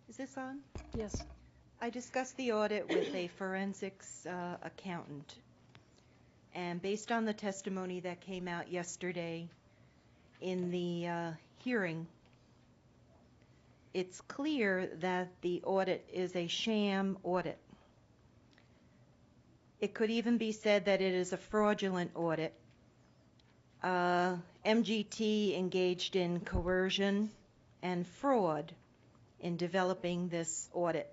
Is this on? Yes. I discussed the audit with a forensics accountant, and based on the testimony that came out yesterday in the hearing, it's clear that the audit is a sham audit. It could even be said that it is a fraudulent audit. MGT engaged in coercion and fraud in developing this audit.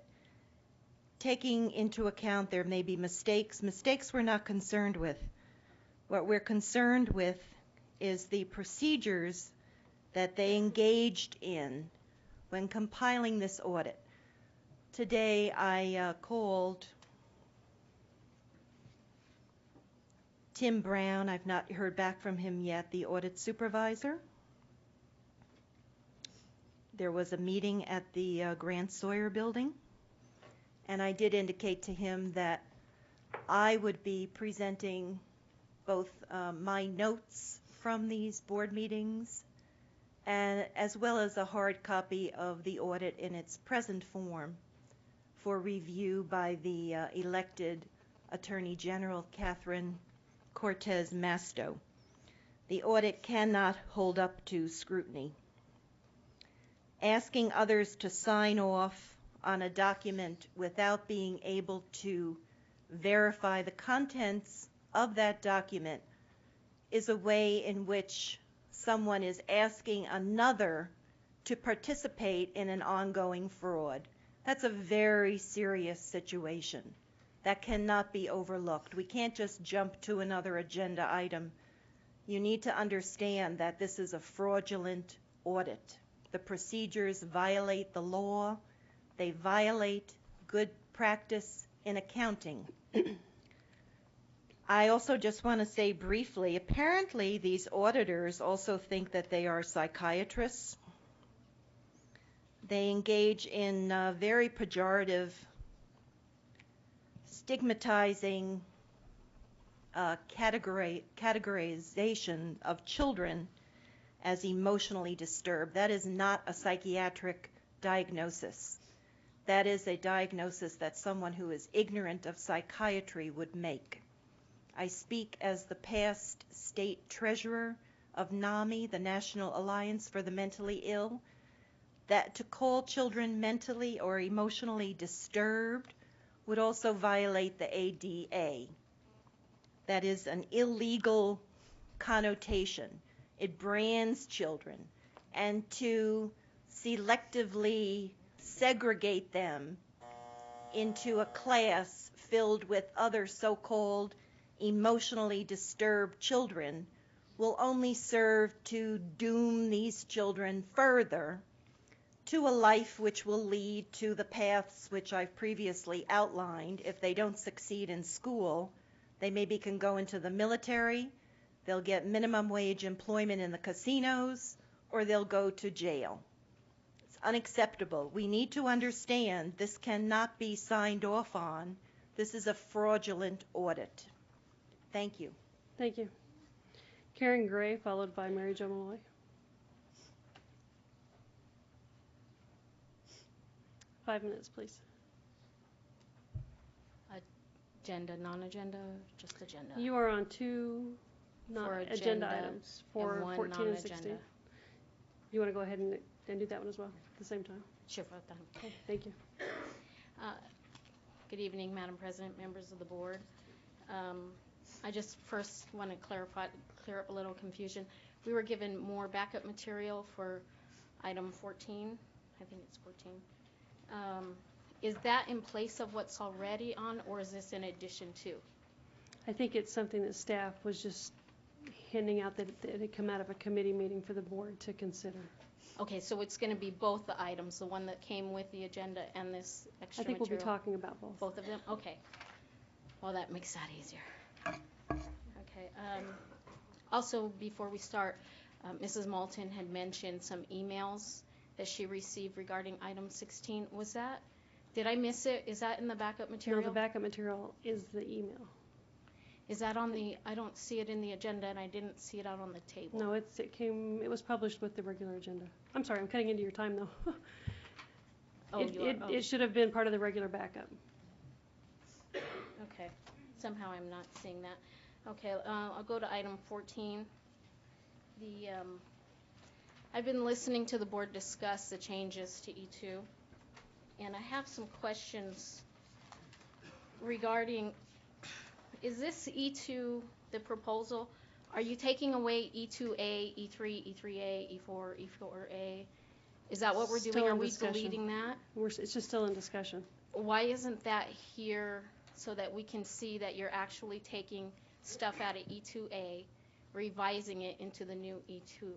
Taking into account there may be mistakes we're not concerned with. What we're concerned with is the procedures that they engaged in when compiling this audit. Today I called Tim Brown. I've not heard back from him yet, the audit supervisor. There was a meeting at the Grant Sawyer building, and I did indicate to him that I would be presenting both my notes from these board meetings and as well as a hard copy of the audit in its present form for review by the elected Attorney General Catherine Cortez Masto. The audit cannot hold up to scrutiny. Asking others to sign off on a document without being able to verify the contents of that document is a way in which someone is asking another to participate in an ongoing fraud. That's a very serious situation that cannot be overlooked. We can't just jump to another agenda item. You need to understand that this is a fraudulent audit. The procedures violate the law. They violate good practice in accounting. I also just want to say briefly, apparently these auditors also think that they are psychiatrists. They engage in very pejorative, stigmatizing categorization of children as emotionally disturbed. That is not a psychiatric diagnosis. That is a diagnosis that someone who is ignorant of psychiatry would make. I speak as the past state treasurer of NAMI, the National Alliance for the Mentally Ill, that to call children mentally or emotionally disturbed would also violate the ADA. That is an illegal connotation. It brands children, and to selectively segregate them into a class filled with other so-called emotionally disturbed children will only serve to doom these children further to a life which will lead to the paths which I've previously outlined. If they don't succeed in school, they maybe can go into the military, they'll get minimum wage employment in the casinos, or they'll go to jail. It's unacceptable. We need to understand this cannot be signed off on. This is a fraudulent audit. Thank you. Thank you. Karen Gray, followed by Mary Jo Malloy. 5 minutes, please. Agenda, non-agenda, just agenda? You are on two agenda items for and one 14 and 16. You want to go ahead and do that one as well at the same time? Sure, both done. Okay, thank you. Good evening, Madam President, members of the board. I just first want to clear up a little confusion. We were given more backup material for item 14. I think it's 14. Is that in place of what's already on, or is this in addition to? I think it's something that staff was just handing out that it had come out of a committee meeting for the board to consider. Okay, so it's going to be both the items, the one that came with the agenda and this extra material? I think material? we'll be talking about both. Both of them? Okay. Well, that makes that easier. Okay. Also, before we start, Mrs. Moulton had mentioned some emails that she received regarding item 16. Was that, did I miss it? Is that in the backup material? No, the backup material is the email. Is that on the, I don't see it in the agenda, and I didn't see it out on the table. No, it was published with the regular agenda. I'm sorry, I'm cutting into your time though. Oh, you are, It should have been part of the regular backup. okay. Somehow I'm not seeing that. Okay, I'll go to item 14. I've been listening to the board discuss the changes to E2, and I have some questions regarding, is this E2 the proposal? Are you taking away E2A, E3, E3A, E4, E4A? Is that what we're doing? Still in Are we discussion. deleting that? It's just still in discussion. Why isn't that here so that we can see that you're actually taking stuff out of E2A, revising it into the new E2?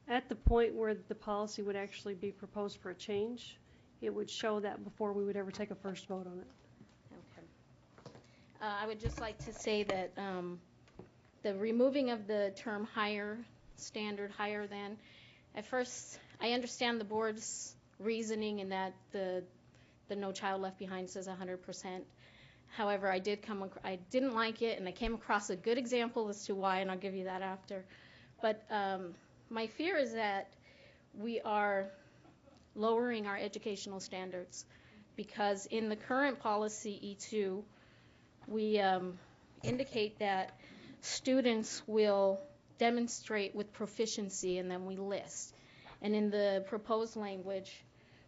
At the point where the policy would actually be proposed for a change, it would show that before we would ever take a first vote on it. Okay. I would just like to say that the removing of the term higher standard, higher than, at first, I understand the board's reasoning in that the No Child Left Behind says 100%. However, I didn't like it, and I came across a good example as to why, and I'll give you that after. But my fear is that we are lowering our educational standards, because in the current policy E2, we indicate that students will demonstrate with proficiency, and then we list. And in the proposed language,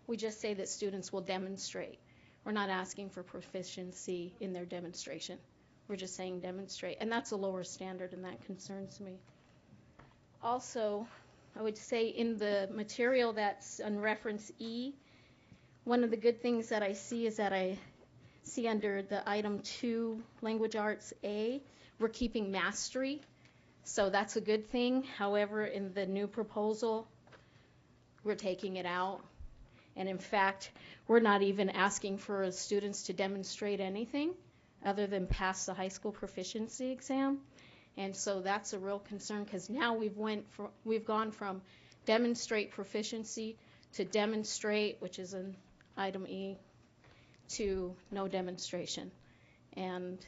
we just say that students will demonstrate. We're not asking for proficiency in their demonstration. We're just saying demonstrate, and that's a lower standard, and that concerns me. Also, I would say in the material that's on reference E, one of the good things that I see is that I see under the item 2, language arts A, we're keeping mastery. So that's a good thing. However, in the new proposal, we're taking it out. And in fact, we're not even asking for students to demonstrate anything other than pass the high school proficiency exam. And so that's a real concern, because now we've gone from demonstrate proficiency to demonstrate, which is an item E, to no demonstration. And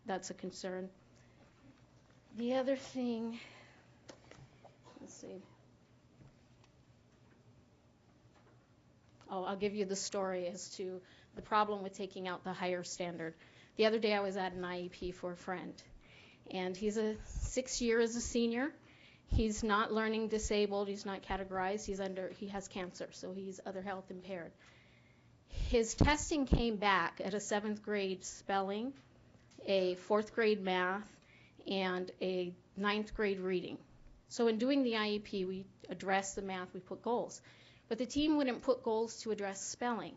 that's a concern. The other thing, let's see. Oh, I'll give you the story as to the problem with taking out the higher standard. The other day I was at an IEP for a friend, and he's a 6th year as a senior. He's not learning disabled, he's not categorized, he has cancer, so he's other health impaired. His testing came back at a 7th grade spelling, a 4th grade math, and a 9th grade reading. So in doing the IEP, we addressed the math, we put goals. But the team wouldn't put goals to address spelling.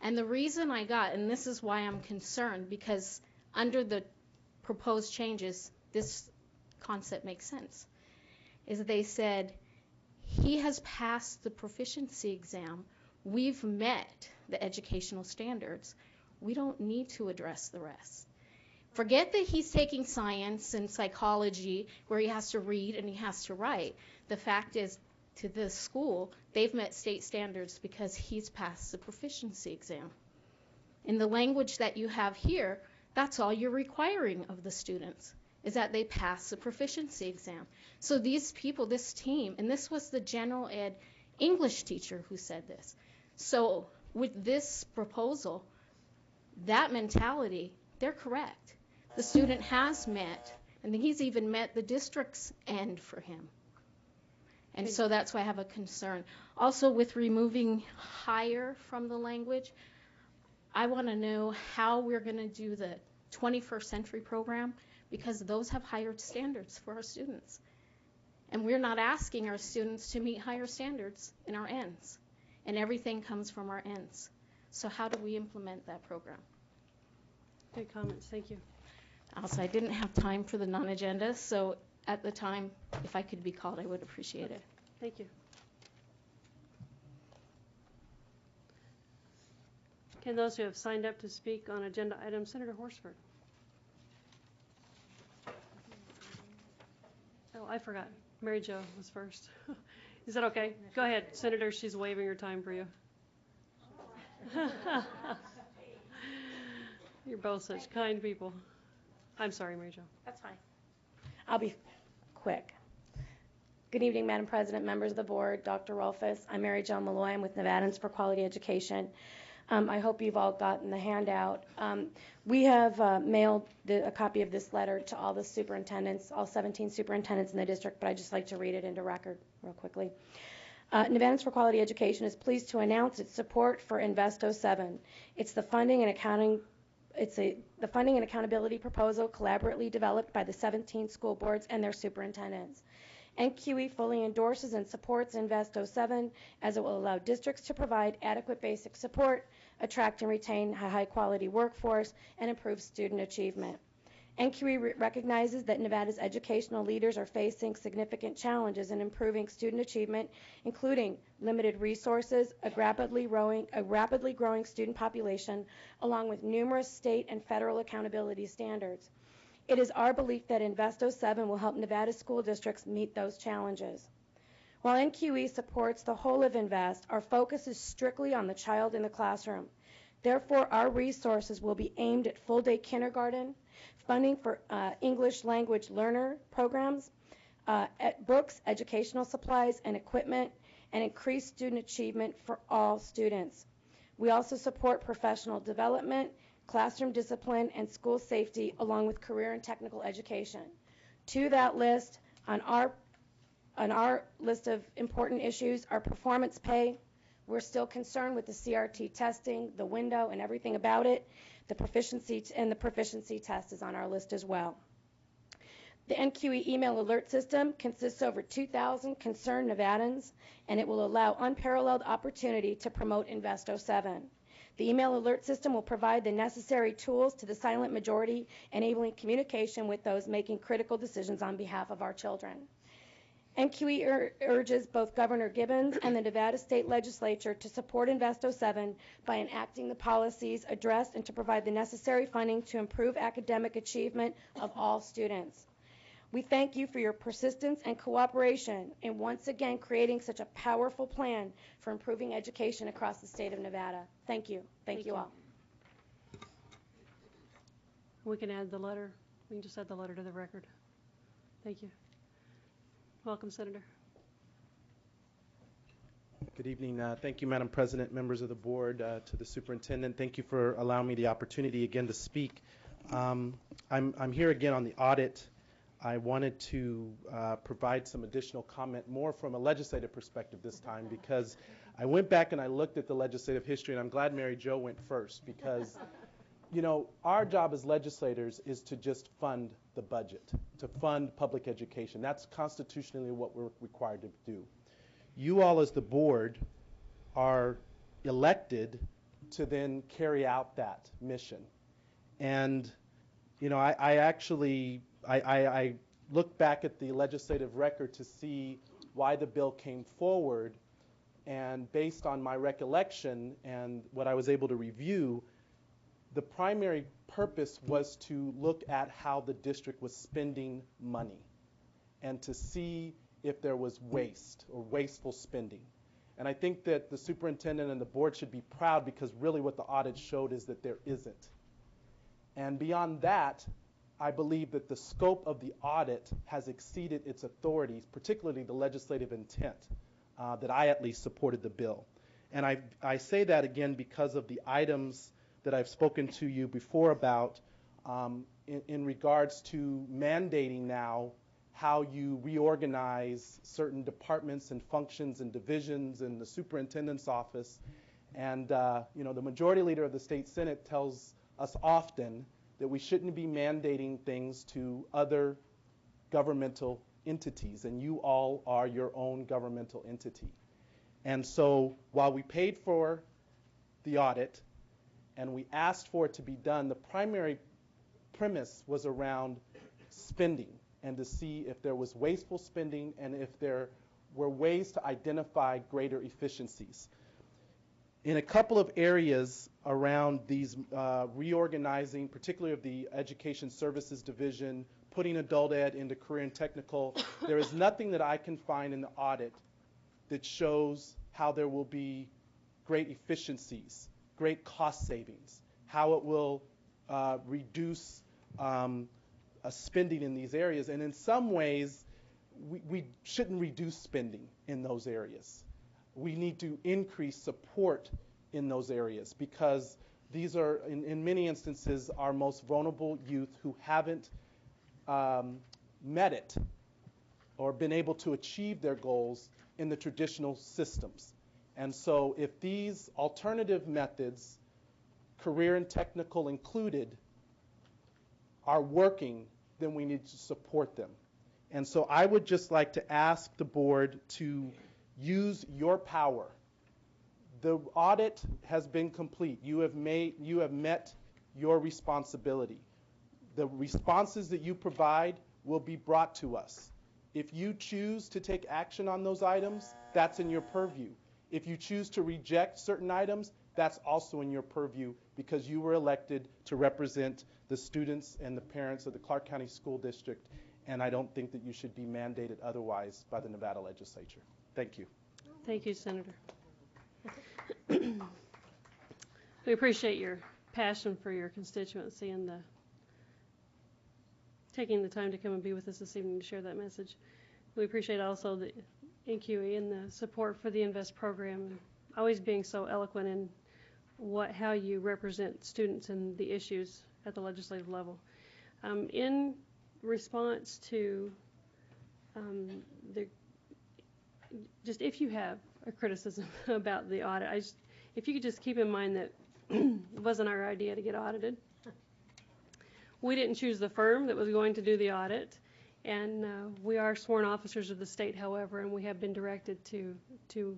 And the reason I got, and this is why I'm concerned, because under the proposed changes, this concept makes sense, is that they said, he has passed the proficiency exam, we've met the educational standards, we don't need to address the rest. Forget that he's taking science and psychology where he has to read and he has to write. The fact is, to this school, they've met state standards because he's passed the proficiency exam. In the language that you have here, that's all you're requiring of the students, is that they pass the proficiency exam. So these people, this team, and this was the general ed English teacher who said this. So with this proposal, that mentality, they're correct. The student has met, and he's even met the district's end for him. And so that's why I have a concern. Also, with removing higher from the language, I want to know how we're going to do the 21st century program, because those have higher standards for our students. And we're not asking our students to meet higher standards in our ends. And everything comes from our ends. So how do we implement that program? Good comments, thank you. Also, I didn't have time for the non-agenda, so at the time, if I could be called, I would appreciate it. Thank you. Can those who have signed up to speak on agenda items, Senator Horsford? Oh, I forgot. Mary Jo was first. Is that okay? Go ahead, Senator. She's waving her time for you. You're both such kind people. I'm sorry, Mary Jo. That's fine. I'll be quick. Good evening, Madam President, members of the board, Dr. Rolfus. I'm Mary Jo Malloy. I'm with Nevadans for Quality Education. I hope you've all gotten the handout. We have mailed a copy of this letter to all the superintendents, all 17 superintendents in the district, but I'd just like to read it into record real quickly. Nevadans for Quality Education is pleased to announce its support for Investo 7. It's the funding and accountability proposal collaboratively developed by the 17 school boards and their superintendents. NQE fully endorses and supports Investo 7 as it will allow districts to provide adequate basic support, attract and retain a high-quality workforce, and improve student achievement. NQE recognizes that Nevada's educational leaders are facing significant challenges in improving student achievement, including limited resources, a rapidly growing student population, along with numerous state and federal accountability standards. It is our belief that Investo 7 will help Nevada school districts meet those challenges. While NQE supports the whole of Invest, our focus is strictly on the child in the classroom. Therefore, our resources will be aimed at full-day kindergarten, funding for English language learner programs, books, educational supplies, and equipment, and increased student achievement for all students. We also support professional development, classroom discipline, and school safety, along with career and technical education. To that list, on our list of important issues are performance pay. We're still concerned with the CRT testing, the window, and everything about it. The proficiency test is on our list as well. The NQE email alert system consists of over 2,000 concerned Nevadans, and it will allow unparalleled opportunity to promote Investo 7. The email alert system will provide the necessary tools to the silent majority, enabling communication with those making critical decisions on behalf of our children. NQE urges both Governor Gibbons and the Nevada State Legislature to support Investo 7 by enacting the policies addressed and to provide the necessary funding to improve academic achievement of all students. We thank you for your persistence and cooperation in once again creating such a powerful plan for improving education across the state of Nevada. Thank you. Thank you all. We can add the letter. We can just add the letter to the record. Thank you. Welcome, Senator. Good evening. Thank you, Madam President, members of the board, to the superintendent. Thank you for allowing me the opportunity again to speak. I'm here again on the audit. I wanted to provide some additional comment, more from a legislative perspective this time, because I went back and I looked at the legislative history, and I'm glad Mary Jo went first, because you know, our job as legislators is to just fund the budget, to fund public education. That's constitutionally what we're required to do. You all as the board are elected to then carry out that mission. And you know, I looked back at the legislative record to see why the bill came forward, and based on my recollection and what I was able to review, the primary purpose was to look at how the district was spending money and to see if there was waste or wasteful spending. And I think that the superintendent and the board should be proud, because really what the audit showed is that there isn't. And beyond that, I believe that the scope of the audit has exceeded its authorities, particularly the legislative intent, that I at least supported the bill. And I say that again because of the items that I've spoken to you before about in regards to mandating now how you reorganize certain departments and functions and divisions in the superintendent's office. And you know, the majority leader of the state Senate tells us often that we shouldn't be mandating things to other governmental entities, and you all are your own governmental entity. And so while we paid for the audit and we asked for it to be done, the primary premise was around spending and to see if there was wasteful spending and if there were ways to identify greater efficiencies. In a couple of areas around these reorganizing, particularly of the Education Services Division, putting adult ed into career and technical, there is nothing that I can find in the audit that shows how there will be great efficiencies, great cost savings, how it will reduce spending in these areas. And in some ways, we shouldn't reduce spending in those areas. We need to increase support in those areas because these are, in many instances, our most vulnerable youth who haven't met it or been able to achieve their goals in the traditional systems. And so if these alternative methods, career and technical included, are working, then we need to support them. And so I would just like to ask the board to use your power. The audit has been complete. You have met your responsibility. The responses that you provide will be brought to us. If you choose to take action on those items, that's in your purview. If you choose to reject certain items, that's also in your purview because you were elected to represent the students and the parents of the Clark County School District, and I don't think that you should be mandated otherwise by the Nevada legislature. Thank you. Thank you, Senator. We appreciate your passion for your constituency and taking the time to come and be with us this evening to share that message. We appreciate also the NQE and the support for the INVEST program, and always being so eloquent in how you represent students and the issues at the legislative level. In response to just if you have a criticism about the audit, if you could just keep in mind that it wasn't our idea to get audited. We didn't choose the firm that was going to do the audit, and we are sworn officers of the state, however, and we have been directed to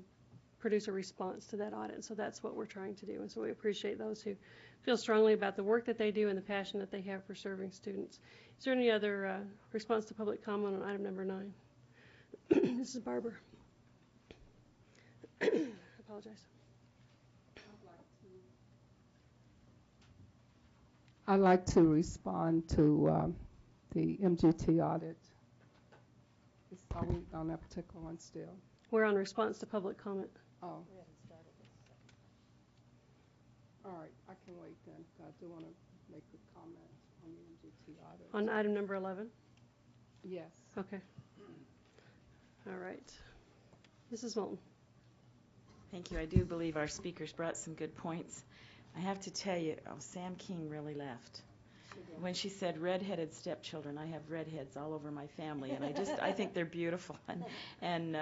produce a response to that audit. So that's what we're trying to do, and so we appreciate those who feel strongly about the work that they do and the passion that they have for serving students. Is there any other response to public comment on item number 9? This is Barbara. I apologize. I'd like to respond to the MGT audit. Are we on that particular one still? We're on response to public comment. Oh. All right, I can wait then. I do want to make a comment on the MGT audit. On item number 11? Yes. Okay. All right. Mrs. Moulton. Thank you. I do believe our speakers brought some good points. I have to tell you, Sam King really left. When she said redheaded stepchildren, I have redheads all over my family, and I think they're beautiful, and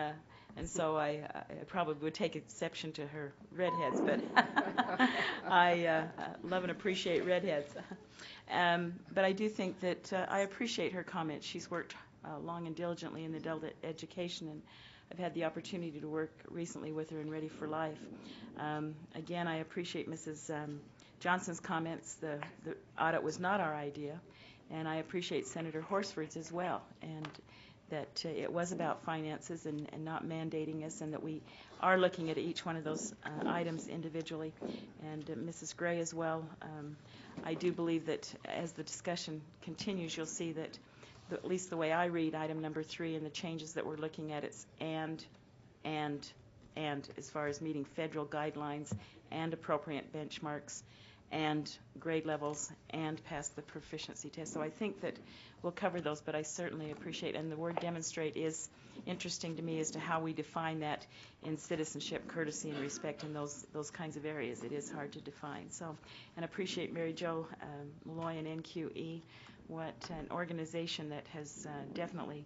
so I probably would take exception to her redheads, but I love and appreciate redheads. But I do think that I appreciate her comment. She's worked long and diligently in adult education, and I've had the opportunity to work recently with her in Ready for Life. Again, I appreciate Mrs. Johnson's comments. The audit was not our idea, and I appreciate Senator Horsford's as well, and that it was about finances and not mandating us, and that we are looking at each one of those items individually. And Mrs. Gray as well. I do believe that as the discussion continues, you'll see that at least the way I read item number 3 and the changes that we're looking at, it's and as far as meeting federal guidelines and appropriate benchmarks and grade levels and pass the proficiency test. So I think that we'll cover those, but I certainly appreciate, and the word demonstrate is interesting to me as to how we define that in citizenship, courtesy, and respect in those kinds of areas. It is hard to define. So, and appreciate Mary Jo Malloy and NQE, what an organization that has definitely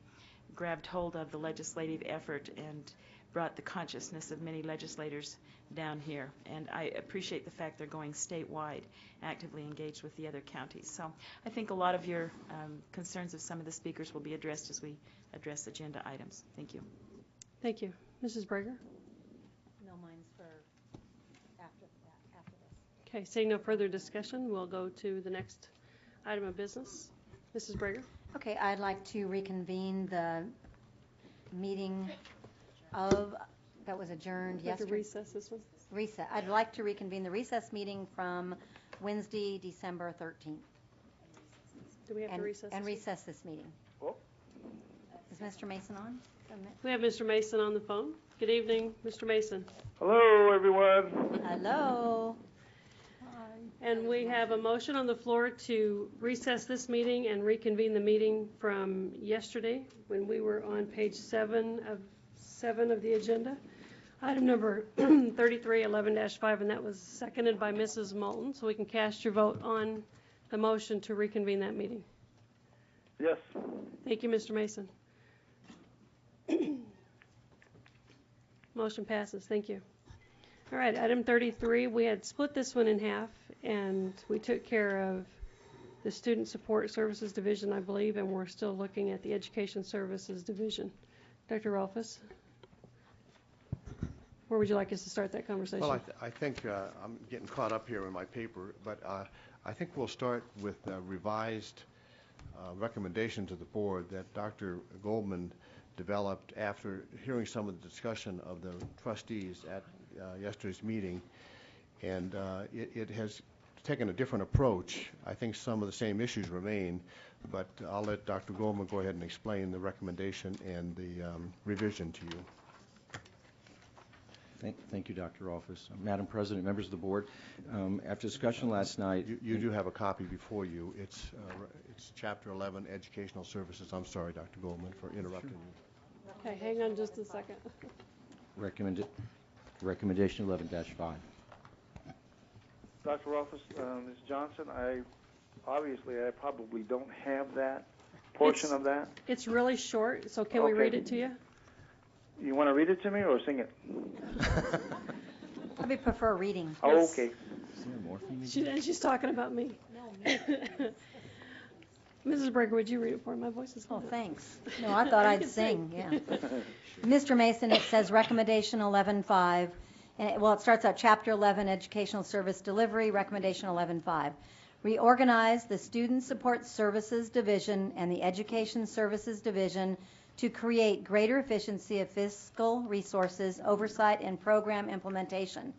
grabbed hold of the legislative effort and brought the consciousness of many legislators down here. And I appreciate the fact they're going statewide, actively engaged with the other counties. So I think a lot of your concerns of some of the speakers will be addressed as we address agenda items. Thank you. Thank you. Mrs. Breger? No, mine's for after this. Okay, seeing no further discussion, we'll go to the next item of business. Mrs. Breger? Okay, I'd like to reconvene the meeting that was adjourned yesterday. Recess this one? Recess. I'd like to reconvene the recess meeting from Wednesday, December 13th. Do we have to recess? And recess this meeting. Is Mr. Mason on? We have Mr. Mason on the phone. Good evening, Mr. Mason. Hello, everyone. Hello. And And we have a motion on the floor to recess this meeting and reconvene the meeting from yesterday when we were on page 7 of the agenda. Item number 3311-5, and that was seconded by Mrs. Moulton. So we can cast your vote on the motion to reconvene that meeting. Yes. Thank you, Mr. Mason. Motion passes. Thank you. All right, item 33, we had split this one in half, and we took care of the Student Support Services Division, I believe, and we're still looking at the Education Services Division. Dr. Rolfus, where would you like us to start that conversation? Well, I think I'm getting caught up here in my paper, but I think we'll start with a revised recommendation to the board that Dr. Goldman developed after hearing some of the discussion of the trustees at yesterday's meeting, and it has taken a different approach. I think some of the same issues remain, but I'll let Dr. Goldman go ahead and explain the recommendation and the revision to you. Thank you, Dr. Rolfus. Madam President, members of the board, after discussion last night... You do have a copy before you. It's Chapter 11, Educational Services. I'm sorry, Dr. Goldman, for interrupting you. Okay, hang on just a second. Recommendation 11-5. Dr. Rolfus, Ms. Johnson, I probably don't have that portion of that. It's really short, so can we read it to you? You want to read it to me or sing it? I would prefer reading. Oh, okay. She's talking about me. No, Mrs. Breaker, would you read it for me? My voice is Oh, thanks. No, I thought I'd sing, yeah. Mr. Mason, it says recommendation 11.5, and it starts out Chapter 11, Educational Service Delivery, recommendation 11.5. Reorganize the Student Support Services Division and the Education Services Division to create greater efficiency of fiscal resources, oversight, and program implementation.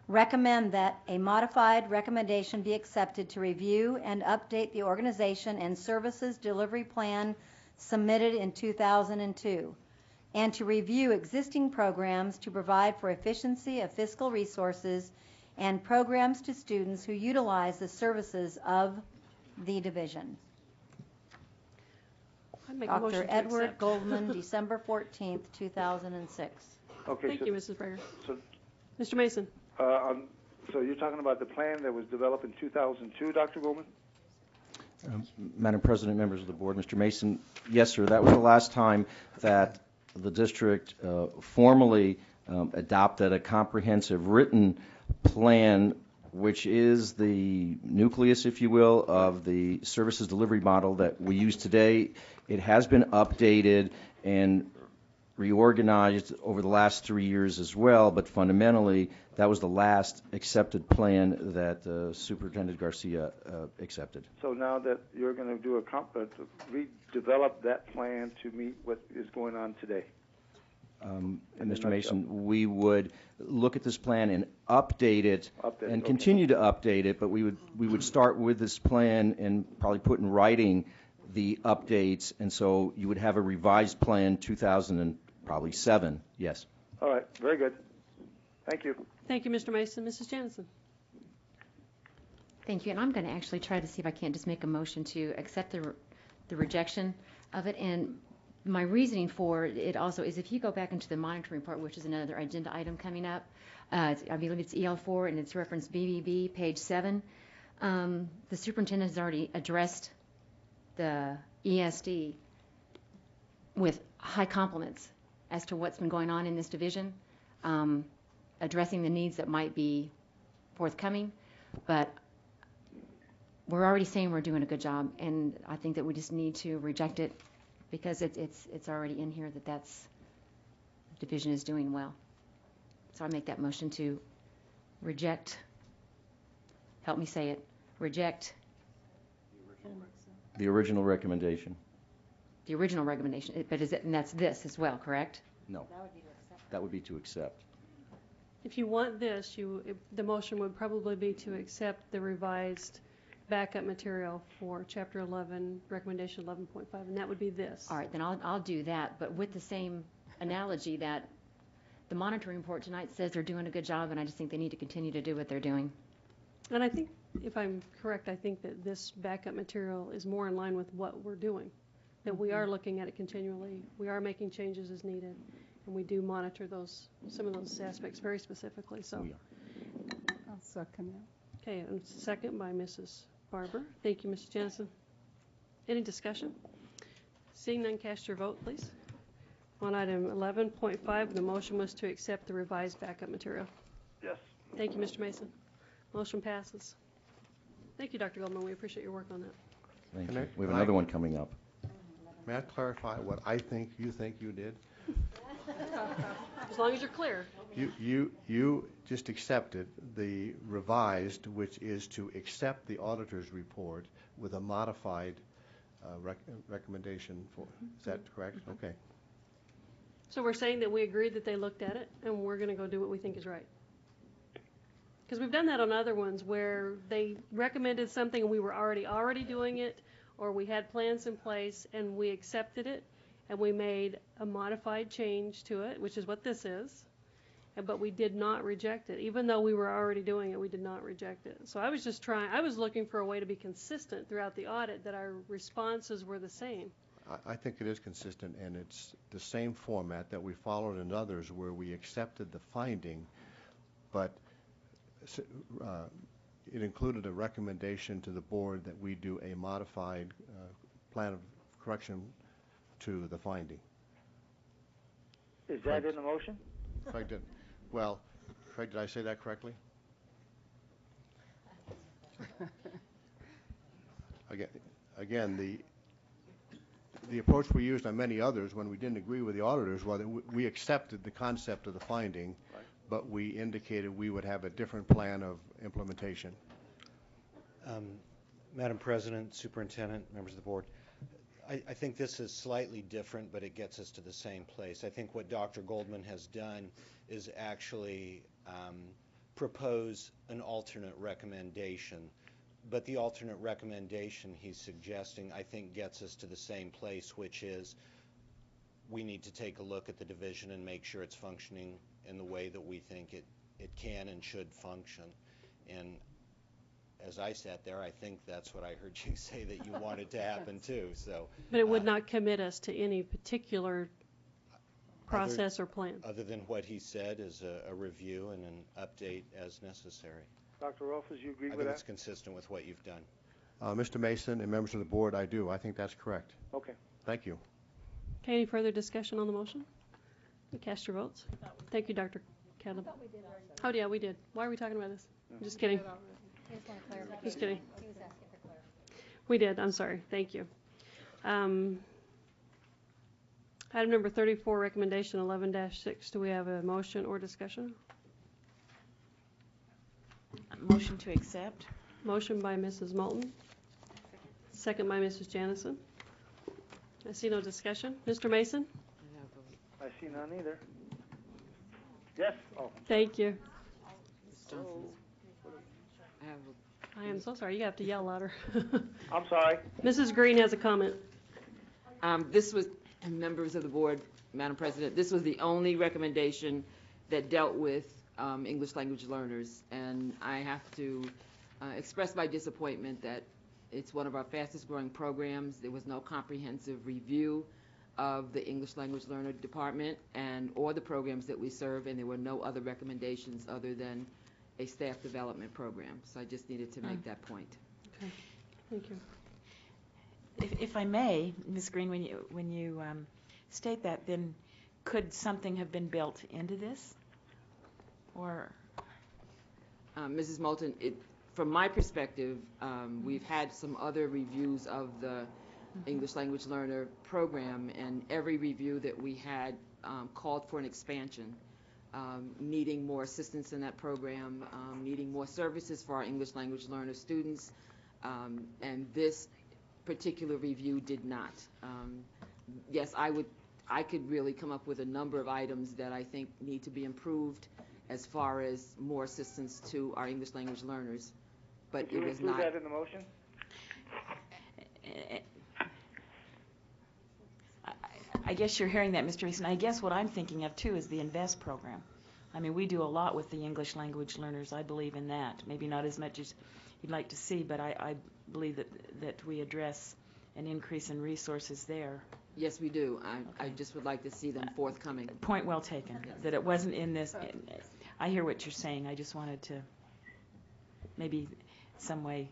Recommend that a modified recommendation be accepted to review and update the organization and services delivery plan submitted in 2002, and to review existing programs to provide for efficiency of fiscal resources and programs to students who utilize the services of the division. Dr. Edward Goldman, December 14th, 2006. Okay. Thank you, Mrs. Breger. So, Mr. Mason. So you're talking about the plan that was developed in 2002, Dr. Goldman? Madam President, members of the board, Mr. Mason, yes, sir, that was the last time that the district formally adopted a comprehensive written plan, which is the nucleus, if you will, of the services delivery model that we use today. It has been updated and reorganized over the last 3 years as well, but fundamentally that was the last accepted plan that Superintendent Garcia accepted. So now that you're going to do redevelop that plan to meet what is going on today? And Mr. Mason, we would look at this plan and update it and continue to update it, but we would start with this plan and probably put in writing the updates, and so you would have a revised plan 2007, yes. All right, very good. Thank you. Thank you, Mr. Mason. Mrs. Jansen. Thank you, and I'm going to actually try to see if I can't just make a motion to accept the rejection of it, and my reasoning for it also is if you go back into the monitoring part, which is another agenda item coming up, I believe it's EL4 and it's referenced BBB, page 7. The superintendent has already addressed the ESD with high compliments as to what's been going on in this division, addressing the needs that might be forthcoming, but we're already saying we're doing a good job, and I think that we just need to reject it because it's already in here that the division is doing well. So I make that motion to reject, help me say it, reject. The original recommendation. The original recommendation, but and that's this as well, correct? No. That would be to accept. If you want this, the motion would probably be to accept the revised backup material for Chapter 11, Recommendation 11.5, and that would be this. All right, then I'll do that, but with the same analogy that the monitoring report tonight says they're doing a good job, and I just think they need to continue to do what they're doing. And I think, if I'm correct, I think that this backup material is more in line with what we're doing, that we are looking at it continually, we are making changes as needed, and we do monitor some of those aspects very specifically, so. I'll second that. Okay, and second by Mrs. Barber. Thank you, Mrs. Jennison. Any discussion? Seeing none, cast your vote, please. On item 11.5, the motion was to accept the revised backup material. Yes. Thank you, Mr. Mason. Motion passes. Thank you, Dr. Goldman. We appreciate your work on that. Thank Can you. I- We have can I- another one coming up. May I clarify what I think you did? As long as you're clear. You just accepted the revised, which is to accept the auditor's report with a modified recommendation for, is that correct? Okay. So we're saying that we agreed that they looked at it, and we're going to go do what we think is right. Because we've done that on other ones where they recommended something and we were already doing it, or we had plans in place and we accepted it and we made a modified change to it, which is what this is, but we did not reject it. Even though we were already doing it, we did not reject it. So I was looking for a way to be consistent throughout the audit, that our responses were the same. I think it is consistent, and it's the same format that we followed in others where we accepted the finding, but it included a recommendation to the board that we do a modified plan of correction to the finding. Is that in the motion? Craig, did I say that correctly? Again, the approach we used on many others when we didn't agree with the auditors was that we accepted the concept of the finding, but we indicated we would have a different plan of implementation. Madam President, Superintendent, members of the board, I think this is slightly different, but it gets us to the same place. I think what Dr. Goldman has done is actually propose an alternate recommendation. But the alternate recommendation he's suggesting, I think, gets us to the same place, which is we need to take a look at the division and make sure it's functioning in the way that we think it can and should function. And as I sat there, I think that's what I heard you say that you wanted to happen too. So, but it would not commit us to any particular process or plan. Other than what he said is a review and an update as necessary. Dr. Rolfes, you agree I with think that? it's consistent with what you've done. Mr. Mason and members of the board, I do. I think that's correct. Okay. Thank you. Okay, any further discussion on the motion? Cast your votes. Thank you, Dr. Cadlam. Oh, yeah, we did. Why are we talking about this? I'm just kidding. Just kidding. We did. I'm sorry. Thank you. Item number 34, recommendation 11-6. Do we have a motion or discussion? Motion to accept. Motion by Mrs. Moulton. Second by Mrs. Jannison. I see no discussion. Mr. Mason? I see none either. Yes? Oh. Thank you. I am so sorry. You have to yell louder. I'm sorry. Mrs. Green has a comment. This was, members of the board, Madam President, this was the only recommendation that dealt with English language learners, and I have to express my disappointment that it's one of our fastest growing programs. There was no comprehensive review of the English language learner department or the programs that we serve, and there were no other recommendations other than a staff development program. So I just needed to make that point. Okay, thank you. If I may, Ms. Green, when you state that, then could something have been built into this? Or Mrs. Moulton, from my perspective, we've had some other reviews of the English language learner program, and every review that we had called for an expansion, needing more assistance in that program, needing more services for our English language learner students, and this particular review did not. Yes, I could really come up with a number of items that I think need to be improved as far as more assistance to our English language learners, but it was not. Did you include that in the motion? I guess you're hearing that, Mr. Mason. I guess what I'm thinking of too is the INVEST program. I mean, we do a lot with the English language learners. I believe in that. Maybe not as much as you'd like to see, but I believe that we address an increase in resources there. Yes, we do. I Okay. just would like to see them forthcoming. Point well taken, that it wasn't in this. I hear what you're saying. I just wanted to maybe some way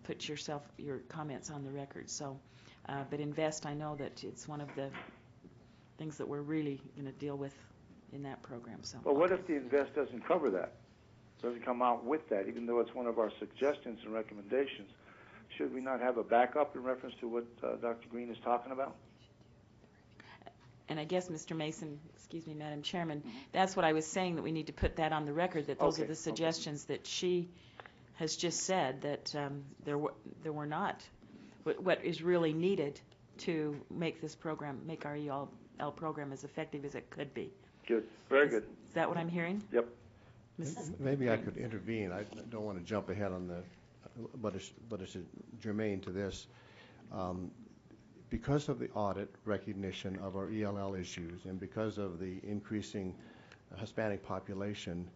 put your comments on the record. So, but invest, I know that it's one of the things that we're really going to deal with in that program. So. But what if the invest doesn't cover that? Doesn't come out with that, even though it's one of our suggestions and recommendations? Should we not have a backup in reference to what Dr. Green is talking about? And I guess, Mr. Mason, excuse me, Madam Chairman, that's what I was saying, that we need to put that on the record, that those are the suggestions that she has just said, that there were not what is really needed to make this program, make our EL program as effective as it could be. Good. Very good. Is that what I'm hearing? Yep. Maybe I could intervene. I don't want to jump ahead on but it's germane to this. Because of the audit recognition of our ELL issues and because of the increasing Hispanic population,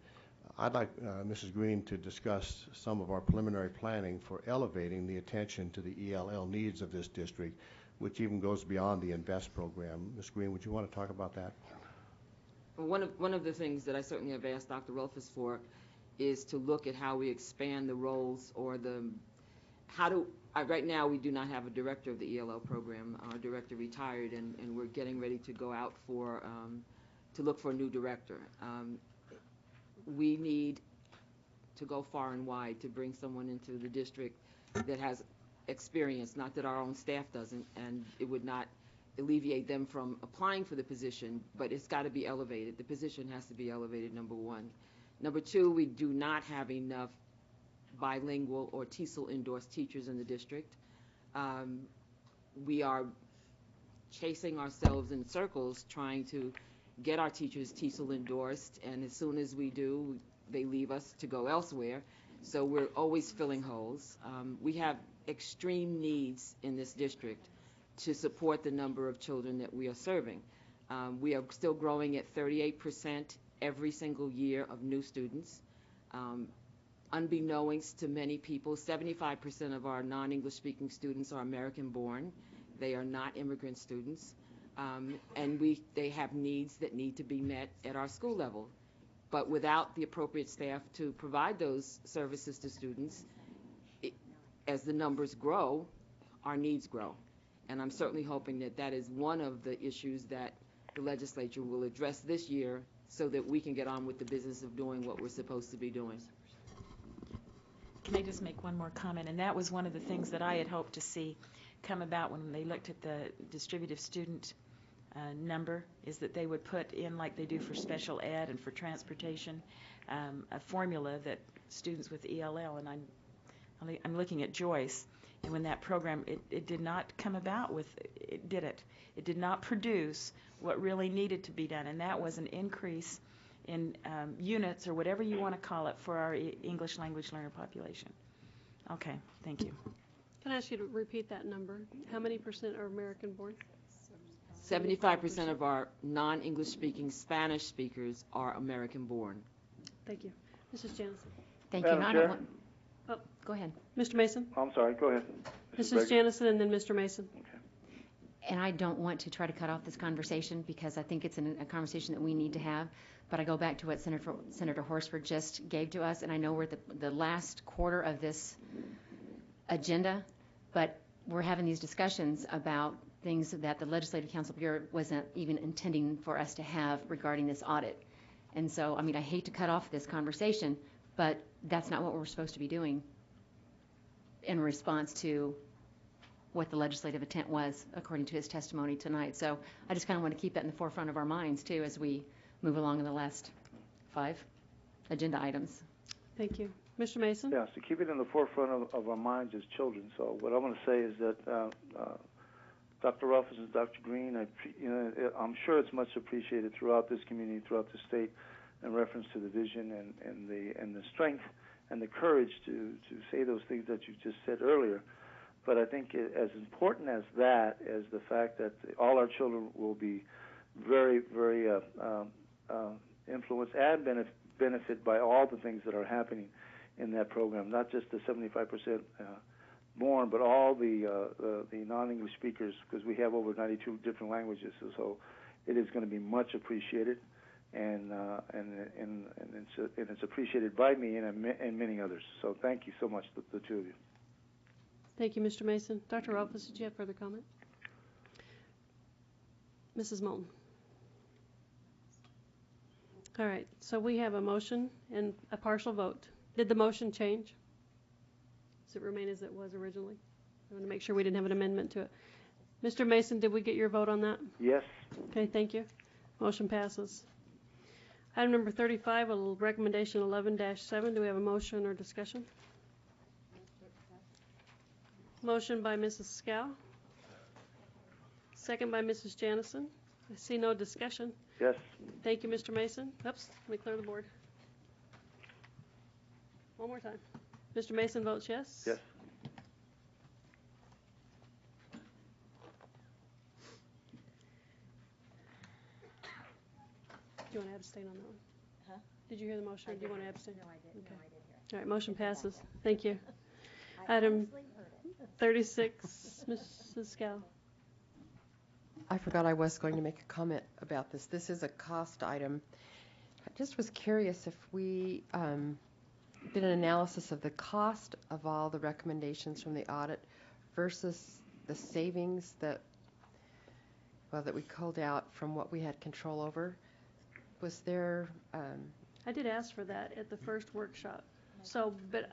I'd like Mrs. Green to discuss some of our preliminary planning for elevating the attention to the ELL needs of this district, which even goes beyond the INVEST program. Ms. Green, would you want to talk about that? One of the things that I certainly have asked Dr. Rolfes for is to look at how we expand the roles or right now we do not have a director of the ELL program. Our director retired, and we're getting ready to go out to look for a new director. We need to go far and wide to bring someone into the district that has experience, not that our own staff doesn't, and it would not alleviate them from applying for the position, but it's got to be elevated. The position has to be elevated, number one. Number two, we do not have enough bilingual or TESOL endorsed teachers in the district. We are chasing ourselves in circles trying to get our teachers TESOL endorsed, and as soon as we do, they leave us to go elsewhere. So we're always filling holes. We have extreme needs in this district to support the number of children that we are serving. We are still growing at 38% every single year of new students. Unbeknownst to many people, 75% of our non-English speaking students are American born. They are not immigrant students. And they have needs that need to be met at our school level. But without the appropriate staff to provide those services to students, as the numbers grow, our needs grow. And I'm certainly hoping that that is one of the issues that the legislature will address this year so that we can get on with the business of doing what we're supposed to be doing. Can I just make one more comment? And that was one of the things that I had hoped to see come about when they looked at the distributive student number, is that they would put in, like they do for special ed and for transportation, a formula that students with ELL, and I'm looking at Joyce, and when that program, it did not come about with, it did not produce what really needed to be done, and that was an increase in units, or whatever you want to call it, for our English language learner population. Okay, thank you. Can I ask you to repeat that number? How many percent are American born? 75% of our non-English speaking Spanish speakers are American born. Thank you. Mrs. Janison. Thank you. Madam I Chair? don't want, Oh, go ahead. Mr. Mason? I'm sorry, go ahead. Mrs. Janison and then Mr. Mason. And I don't want to try to cut off this conversation because I think it's a conversation that we need to have. But I go back to what Senator Horsford just gave to us, and I know we're at the last quarter of this agenda, but we're having these discussions about things that the Legislative Council Bureau wasn't even intending for us to have regarding this audit. And so, I mean, I hate to cut off this conversation, but that's not what we're supposed to be doing in response to what the legislative intent was, according to his testimony tonight. So I just kind of want to keep that in the forefront of our minds, too, as we move along in the last 5 agenda items. Thank you. Mr. Mason? Yes, to keep it in the forefront of our minds as children. So what I want to say is that Dr. Ruffles and Dr. Green, I'm sure it's much appreciated throughout this community, throughout the state, in reference to the vision and the strength and the courage to say those things that you just said earlier. But I think as important as that is the fact that all our children will be very, very influenced and benefit by all the things that are happening in that program, not just the 75% born, but all the non-English speakers, because we have over 92 different languages. So it is going to be much appreciated, and it's appreciated by me and many others. So thank you so much, the two of you. Thank you, Mr. Mason. Dr. Rolfes, did you have further comment? Mrs. Moulton. All right, so we have a motion and a partial vote. Did the motion change? Does it remain as it was originally? I want to make sure we didn't have an amendment to it. Mr. Mason, did we get your vote on that? Yes. Okay, thank you. Motion passes. Item number 35, recommendation 11-7. Do we have a motion or discussion? Motion by Mrs. Scow. Second by Mrs. Janison. I see no discussion. Yes. Thank you, Mr. Mason. Oops, let me clear the board. One more time. Mr. Mason votes yes? Yes. Do you want to abstain on that one? Huh? Did you hear the motion, or do you want to abstain? No, I did. Okay. No, I did hear. All right, motion passes. Thank you. I Item honestly heard it. 36, Mrs. Scow. I forgot I was going to make a comment about this. This is a cost item. I just was curious if we did an analysis of the cost of all the recommendations from the audit versus the savings that we culled out from what we had control over. Was there... I did ask for that at the first workshop. So, but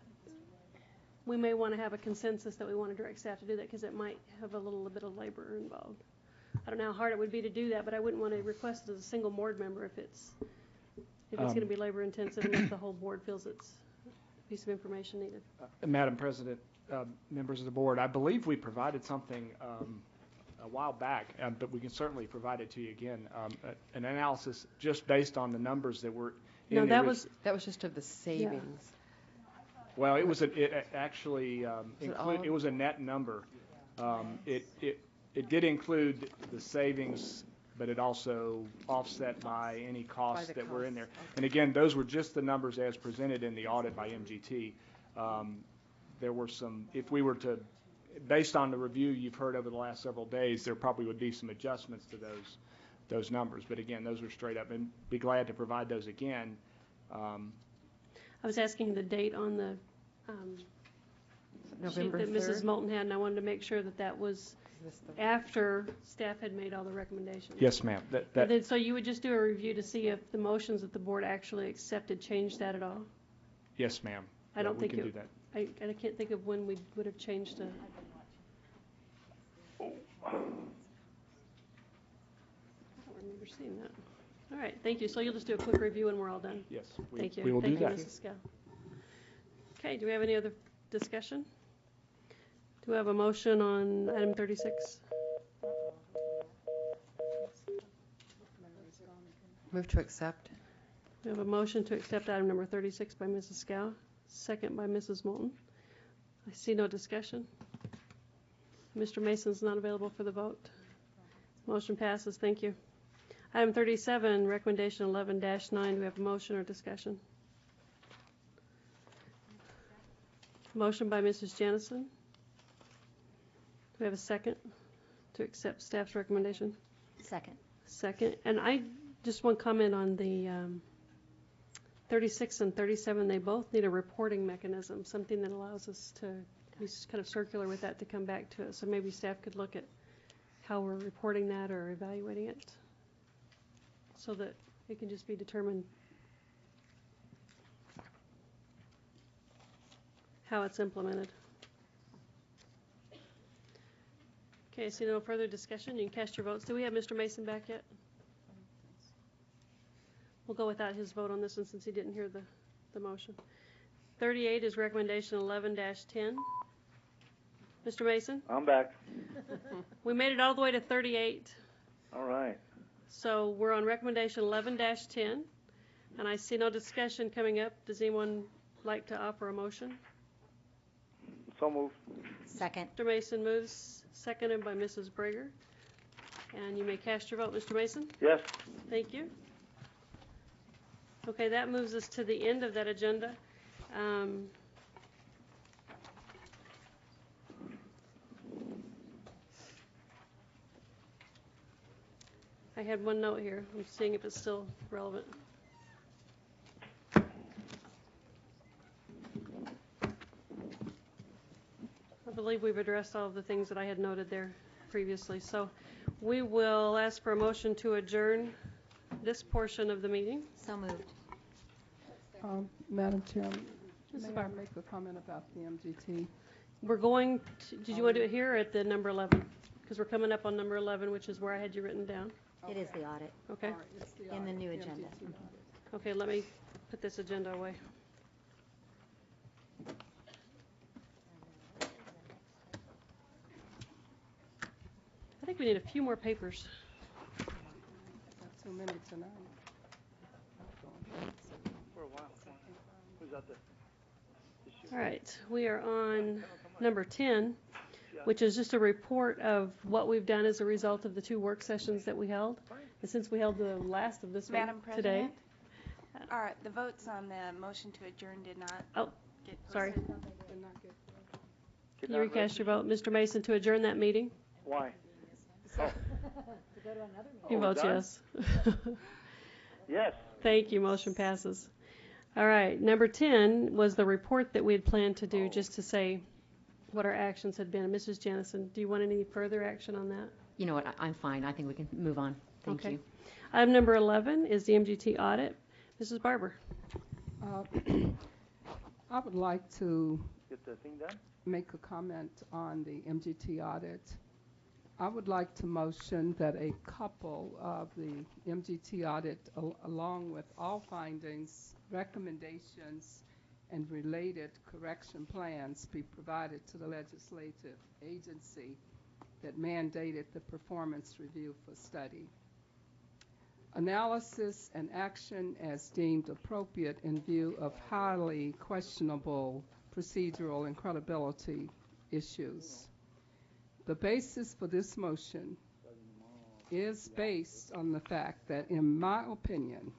we may want to have a consensus that we want to direct staff to do that, because it might have a little bit of labor involved. I don't know how hard it would be to do that, but I wouldn't want to request it as a single board member if it's going to be labor intensive and if the whole board feels it's a piece of information needed. Madam President, members of the board, I believe we provided something a while back, but we can certainly provide it to you again. An analysis just based on the numbers that were in no, the that was just of the savings. Yeah. Well, it was it actually it was a net number. It did include the savings, but it also offset by any costs that were in there. And again, those were just the numbers as presented in the audit by MGT. There were some, if we were to, based on the review you've heard over the last several days, there probably would be some adjustments to those numbers. But again, those were straight up, and be glad to provide those again. I was asking the date on the sheet that Mrs. Moulton had, and I wanted to make sure that that was after staff had made all the recommendations. Yes, ma'am. So you would just do a review to see if the motions that the board actually accepted changed that at all? Yes, ma'am. I don't think we can do that. I can't think of when we would have changed it. I don't remember seeing that. All right, thank you. So you'll just do a quick review and we're all done? Yes. Thank you. We will do that. Thank you, Mrs. Scow. Okay, do we have any other discussion? Do we have a motion on item 36? Move to accept. We have a motion to accept item number 36 by Mrs. Scow, second by Mrs. Moulton. I see no discussion. Mr. Mason's not available for the vote. Motion passes. Thank you. Item 37, recommendation 11-9. Do we have a motion or discussion? Motion by Mrs. Janison. Do we have a second to accept staff's recommendation? Second. Second. And I just want to comment on the 36 and 37. They both need a reporting mechanism, something that allows us to be kind of circular with that to come back to it. So maybe staff could look at how we're reporting that or evaluating it so that it can just be determined how it's implemented. Okay, so no further discussion. You can cast your votes. Do we have Mr. Mason back yet? We'll go without his vote on this one since he didn't hear the motion. 38 is recommendation 11-10. Mr. Mason? I'm back. We made it all the way to 38. All right. So we're on recommendation 11-10, and I see no discussion coming up. Does anyone like to offer a motion? So moved. Second. Mr. Mason moves, seconded by Mrs. Brager. And you may cast your vote, Mr. Mason. Yes. Thank you. Okay, that moves us to the end of that agenda. I had one note here. I'm seeing if it's still relevant. I believe we've addressed all of the things that I had noted there previously. So we will ask for a motion to adjourn this portion of the meeting. So moved. Madam Chairman, Mrs. may I Barber. make a comment about the MGT? We're going to, did you want to do it here or at the number 11? Because we're coming up on number 11, which is where I had you written down. It is the audit. Okay. All right, it's the In the audit, new the agenda. MGT audit. Okay, let me put this agenda away. I think we need a few more papers. Not too many tonight. For a while. Who's out there? All right, we are on number 10, which is just a report of what we've done as a result of the 2 work sessions that we held. And since we held the last of this Madam one today. President, the votes on the motion to adjourn did not get posted. Sorry. Did Can you not recast your vote, Mr. Mason, to adjourn that meeting? Why? Oh. He votes done? yes. Yes. Thank you, motion passes. All right, number 10 was the report that we had planned to do, just to say what our actions had been. Mrs. Jennison, do you want any further action on that? You know what, I'm fine. I think we can move on. Thank you. Item number 11 is the MGT audit. Mrs. Barber. I would like to Get the thing done? make a comment on the MGT audit. I would like to motion that a couple of the MGT audit, along with all findings, recommendations, and related correction plans, be provided to the legislative agency that mandated the performance review for study. Analysis and action as deemed appropriate in view of highly questionable procedural and credibility issues. The basis for this motion is based on the fact that, in my opinion,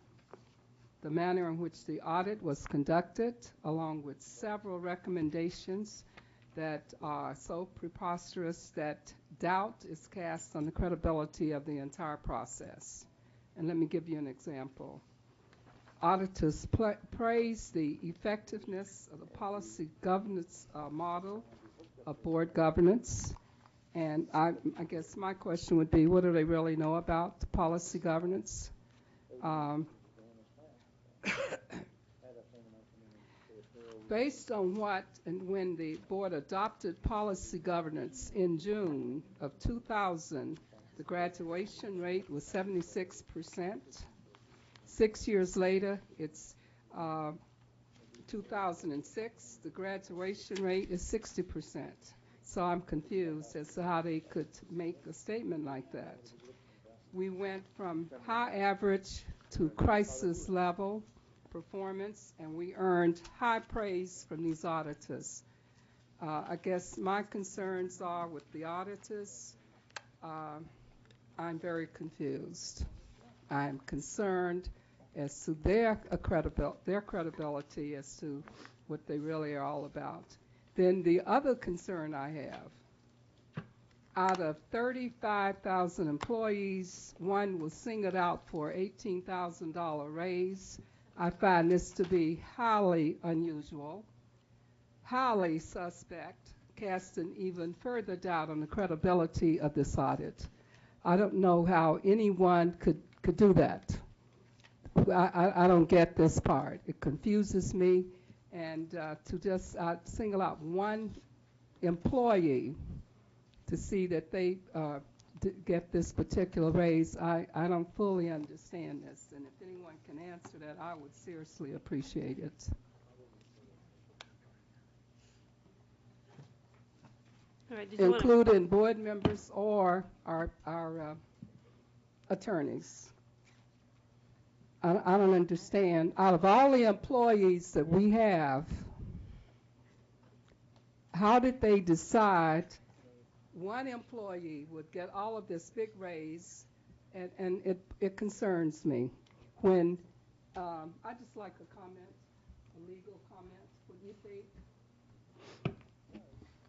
the manner in which the audit was conducted, along with several recommendations that are so preposterous that doubt is cast on the credibility of the entire process. And let me give you an example. Auditors praise the effectiveness of the policy governance model of board governance. And I guess my question would be, what do they really know about policy governance? Based on what and when the board adopted policy governance in June of 2000, the graduation rate was 76%. 6 years later, it's 2006, the graduation rate is 60%. So I'm confused as to how they could make a statement like that. We went from high average to crisis level performance, and we earned high praise from these auditors. I guess my concerns are with the auditors. I'm very confused. I'm concerned as to their credibility as to what they really are all about. Then the other concern I have, out of 35,000 employees, one was singled out for $18,000 raise. I find this to be highly unusual, highly suspect, casting even further doubt on the credibility of this audit. I don't know how anyone could do that. I don't get this part. It confuses me. And to just single out one employee to see that they get this particular raise, I don't fully understand this. And if anyone can answer that, I would seriously appreciate it. All right, including board members or our attorneys. I don't understand. Out of all the employees that we have, how did they decide one employee would get all of this big raise? And it concerns me when I'd just like a comment, a legal comment. What do you think?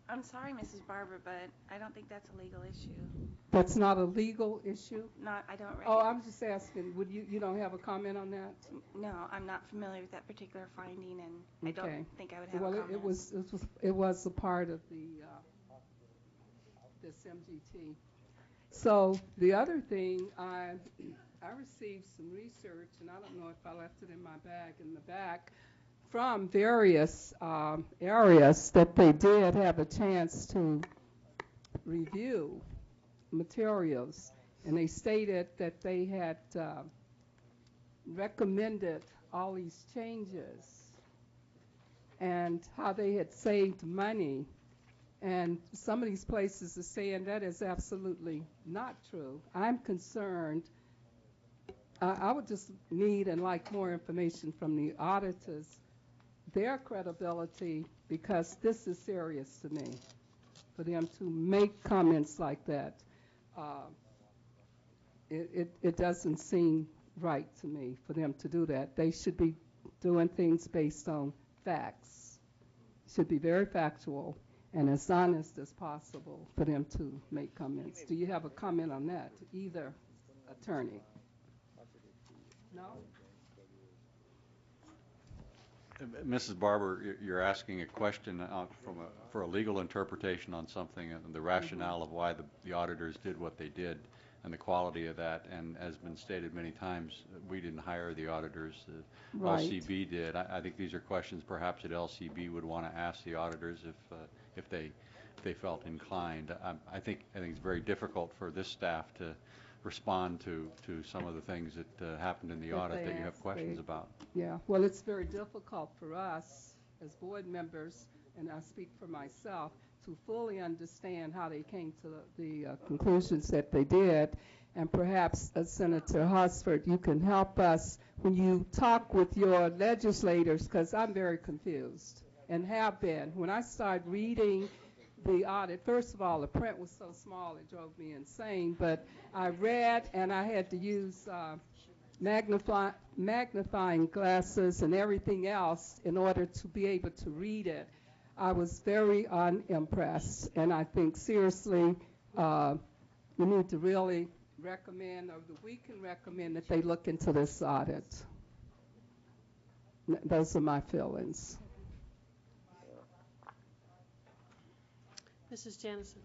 I'm sorry, Mrs. Barber, but I don't think that's a legal issue. That's not a legal issue? I don't Oh, I'm just asking, you don't have a comment on that? No, I'm not familiar with that particular finding, and I don't think I would have a Well, comment. it was a part of this MGT. So the other thing, I received some research, and I don't know if I left it in my bag in the back, from various areas that they did have a chance to review materials, and they stated that they had recommended all these changes and how they had saved money. And some of these places are saying that is absolutely not true. I'm concerned. I would just need and like more information from the auditors, their credibility, because this is serious to me, for them to make comments like that. It doesn't seem right to me for them to do that. They should be doing things based on facts. Should be very factual and as honest as possible for them to make comments. Do you have a comment on that, either attorney? No? Mrs. Barber, you're asking a question for a legal interpretation on something and the rationale of why the auditors did what they did and the quality of that. And as been stated many times, we didn't hire the auditors. Right. LCB did. I think these are questions perhaps that LCB would want to ask the auditors if they felt inclined. I think it's very difficult for this staff to respond to some of the things that happened in the audit that you have questions about. Yeah, well, it's very difficult for us as board members, and I speak for myself, to fully understand how they came to the conclusions that they did. And perhaps, Senator Hosford, you can help us when you talk with your legislators, because I'm very confused and have been. When I started reading the audit, first of all, the print was so small it drove me insane, but I read and I had to use magnifying glasses and everything else in order to be able to read it. I was very unimpressed, and I think seriously we need to really recommend, or we can recommend, that they look into this audit. Those are my feelings. Mrs. Janison.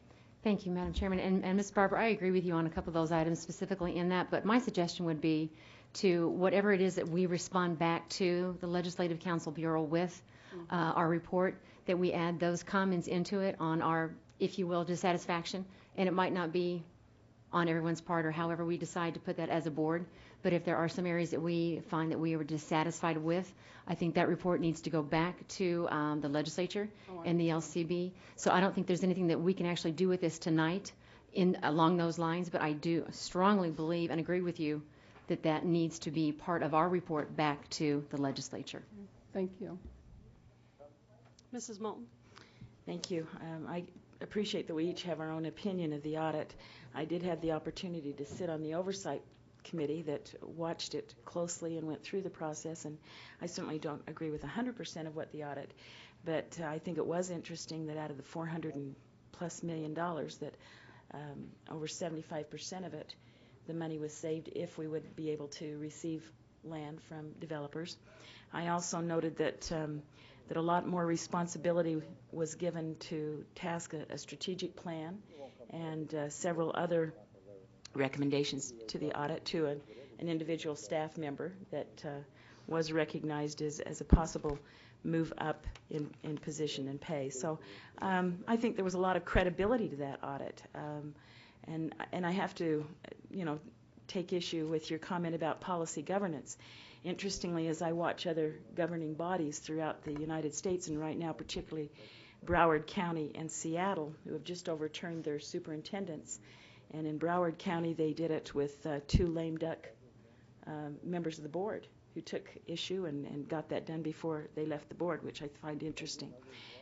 Thank you, Madam Chairman. And Ms. Barber, I agree with you on a couple of those items specifically in that, but my suggestion would be to whatever it is that we respond back to the Legislative Council Bureau with our report, that we add those comments into it on our, if you will, dissatisfaction. And it might not be on everyone's part or however we decide to put that as a board, but if there are some areas that we find that we were dissatisfied with, I think that report needs to go back to the legislature and the LCB. So I don't think there's anything that we can actually do with this tonight along those lines, but I do strongly believe and agree with you that that needs to be part of our report back to the legislature. Thank you. Mrs. Moulton. Thank you. I appreciate that we each have our own opinion of the audit. I did have the opportunity to sit on the oversight committee that watched it closely and went through the process, and I certainly don't agree with 100% of what the audit, but I think it was interesting that out of the $400+ million that over 75% of it, the money was saved if we would be able to receive land from developers. I also noted that that a lot more responsibility was given to task a strategic plan and several other recommendations to the audit to an individual staff member that was recognized as a possible move up in position and pay. So I think there was a lot of credibility to that audit. And I have to, take issue with your comment about policy governance. Interestingly, as I watch other governing bodies throughout the United States, and right now particularly Broward County and Seattle, who have just overturned their superintendents, and in Broward County they did it with 2 lame duck members of the board who took issue and got that done before they left the board, which I find interesting.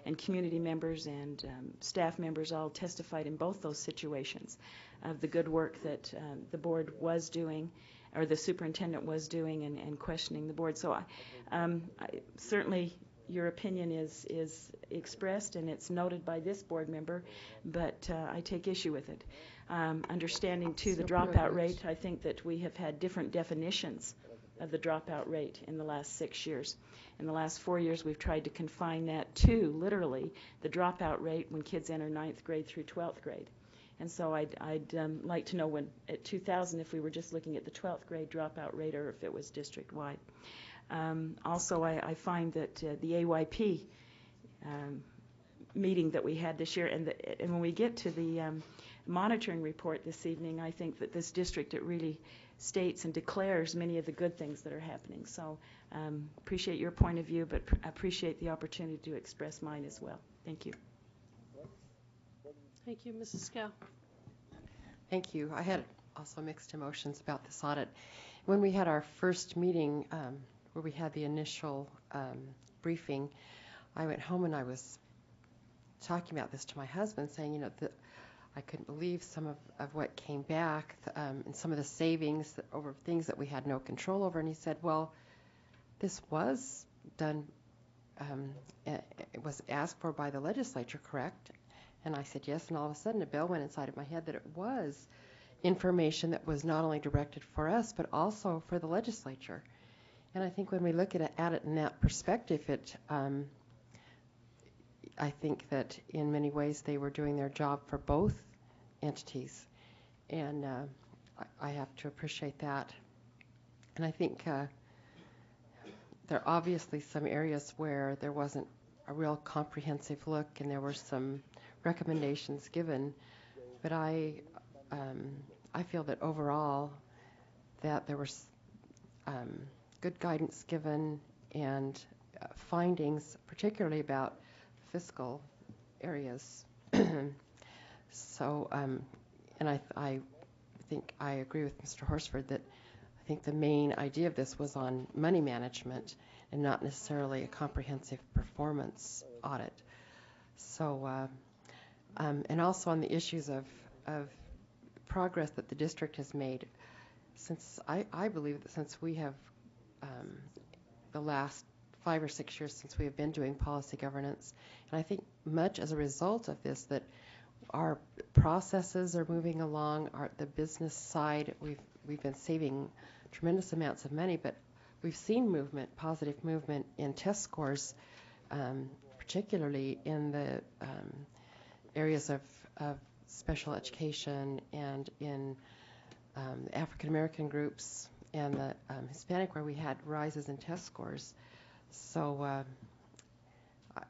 And community members and staff members all testified in both those situations of the good work that the board was doing or the superintendent was doing and questioning the board. So certainly your opinion is expressed and it's noted by this board member, but I take issue with it. Understanding too the dropout rate, I think that we have had different definitions of the dropout rate in the last 6 years. In the last 4 years, we've tried to confine that to, literally, the dropout rate when kids enter 9th grade through 12th grade. And so I'd like to know when, at 2000, if we were just looking at the 12th grade dropout rate or if it was district-wide. Also, I find that the AYP meeting that we had this year, and when we get to the monitoring report this evening, I think that this district, it really states and declares many of the good things that are happening. So appreciate your point of view, but appreciate the opportunity to express mine as well. Thank you. Thank you, Mrs. Scow. Thank you. I had also mixed emotions about this audit. When we had our first meeting, where we had the initial briefing, I went home and I was talking about this to my husband, saying, you know, I couldn't believe some of what came back and some of the savings over things that we had no control over. And he said, well, this was done, it was asked for by the legislature, correct? And I said, yes. And all of a sudden, a bell went inside of my head that it was information that was not only directed for us, but also for the legislature. And I think when we look at it in that perspective, I think that in many ways they were doing their job for both entities. And I have to appreciate that. And I think there are obviously some areas where there wasn't a real comprehensive look and there were some recommendations given. But I feel that overall that there was good guidance given and findings, particularly about fiscal areas. So, and I think I agree with Mr. Horsford that I think the main idea of this was on money management and not necessarily a comprehensive performance audit. So, and also on the issues of progress that the district has made, since I believe that since we have the last 5 or 6 years since we have been doing policy governance, and I think much as a result of this, that our processes are moving along. The business side, we've been saving tremendous amounts of money, but we've seen movement, positive movement in test scores, particularly in the areas of special education and in the African American groups and the Hispanic, where we had rises in test scores. So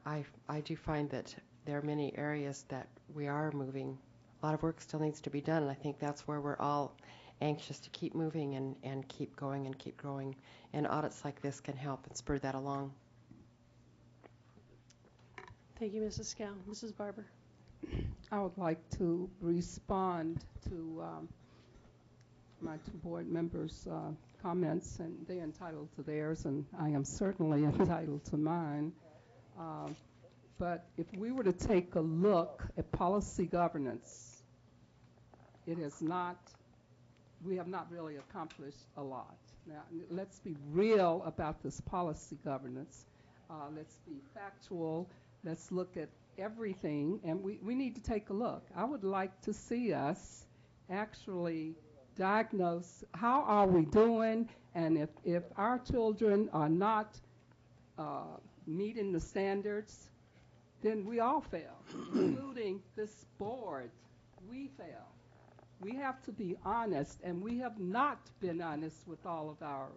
I do find that there are many areas that we are moving. A lot of work still needs to be done, and I think that's where we're all anxious to keep moving and keep going and keep growing. And audits like this can help and spur that along. Thank you, Mrs. Scow. Mrs. Barber. I would like to respond to my two board members' comments, and they're entitled to theirs, and I am certainly entitled to mine. But if we were to take a look at policy governance, we have not really accomplished a lot. Now, let's be real about this policy governance. Let's be factual. Let's look at everything, and we need to take a look. I would like to see us actually diagnose how are we doing, and if our children are not meeting the standards, then we all fail, including this board. We fail. We have to be honest, and we have not been honest with all of our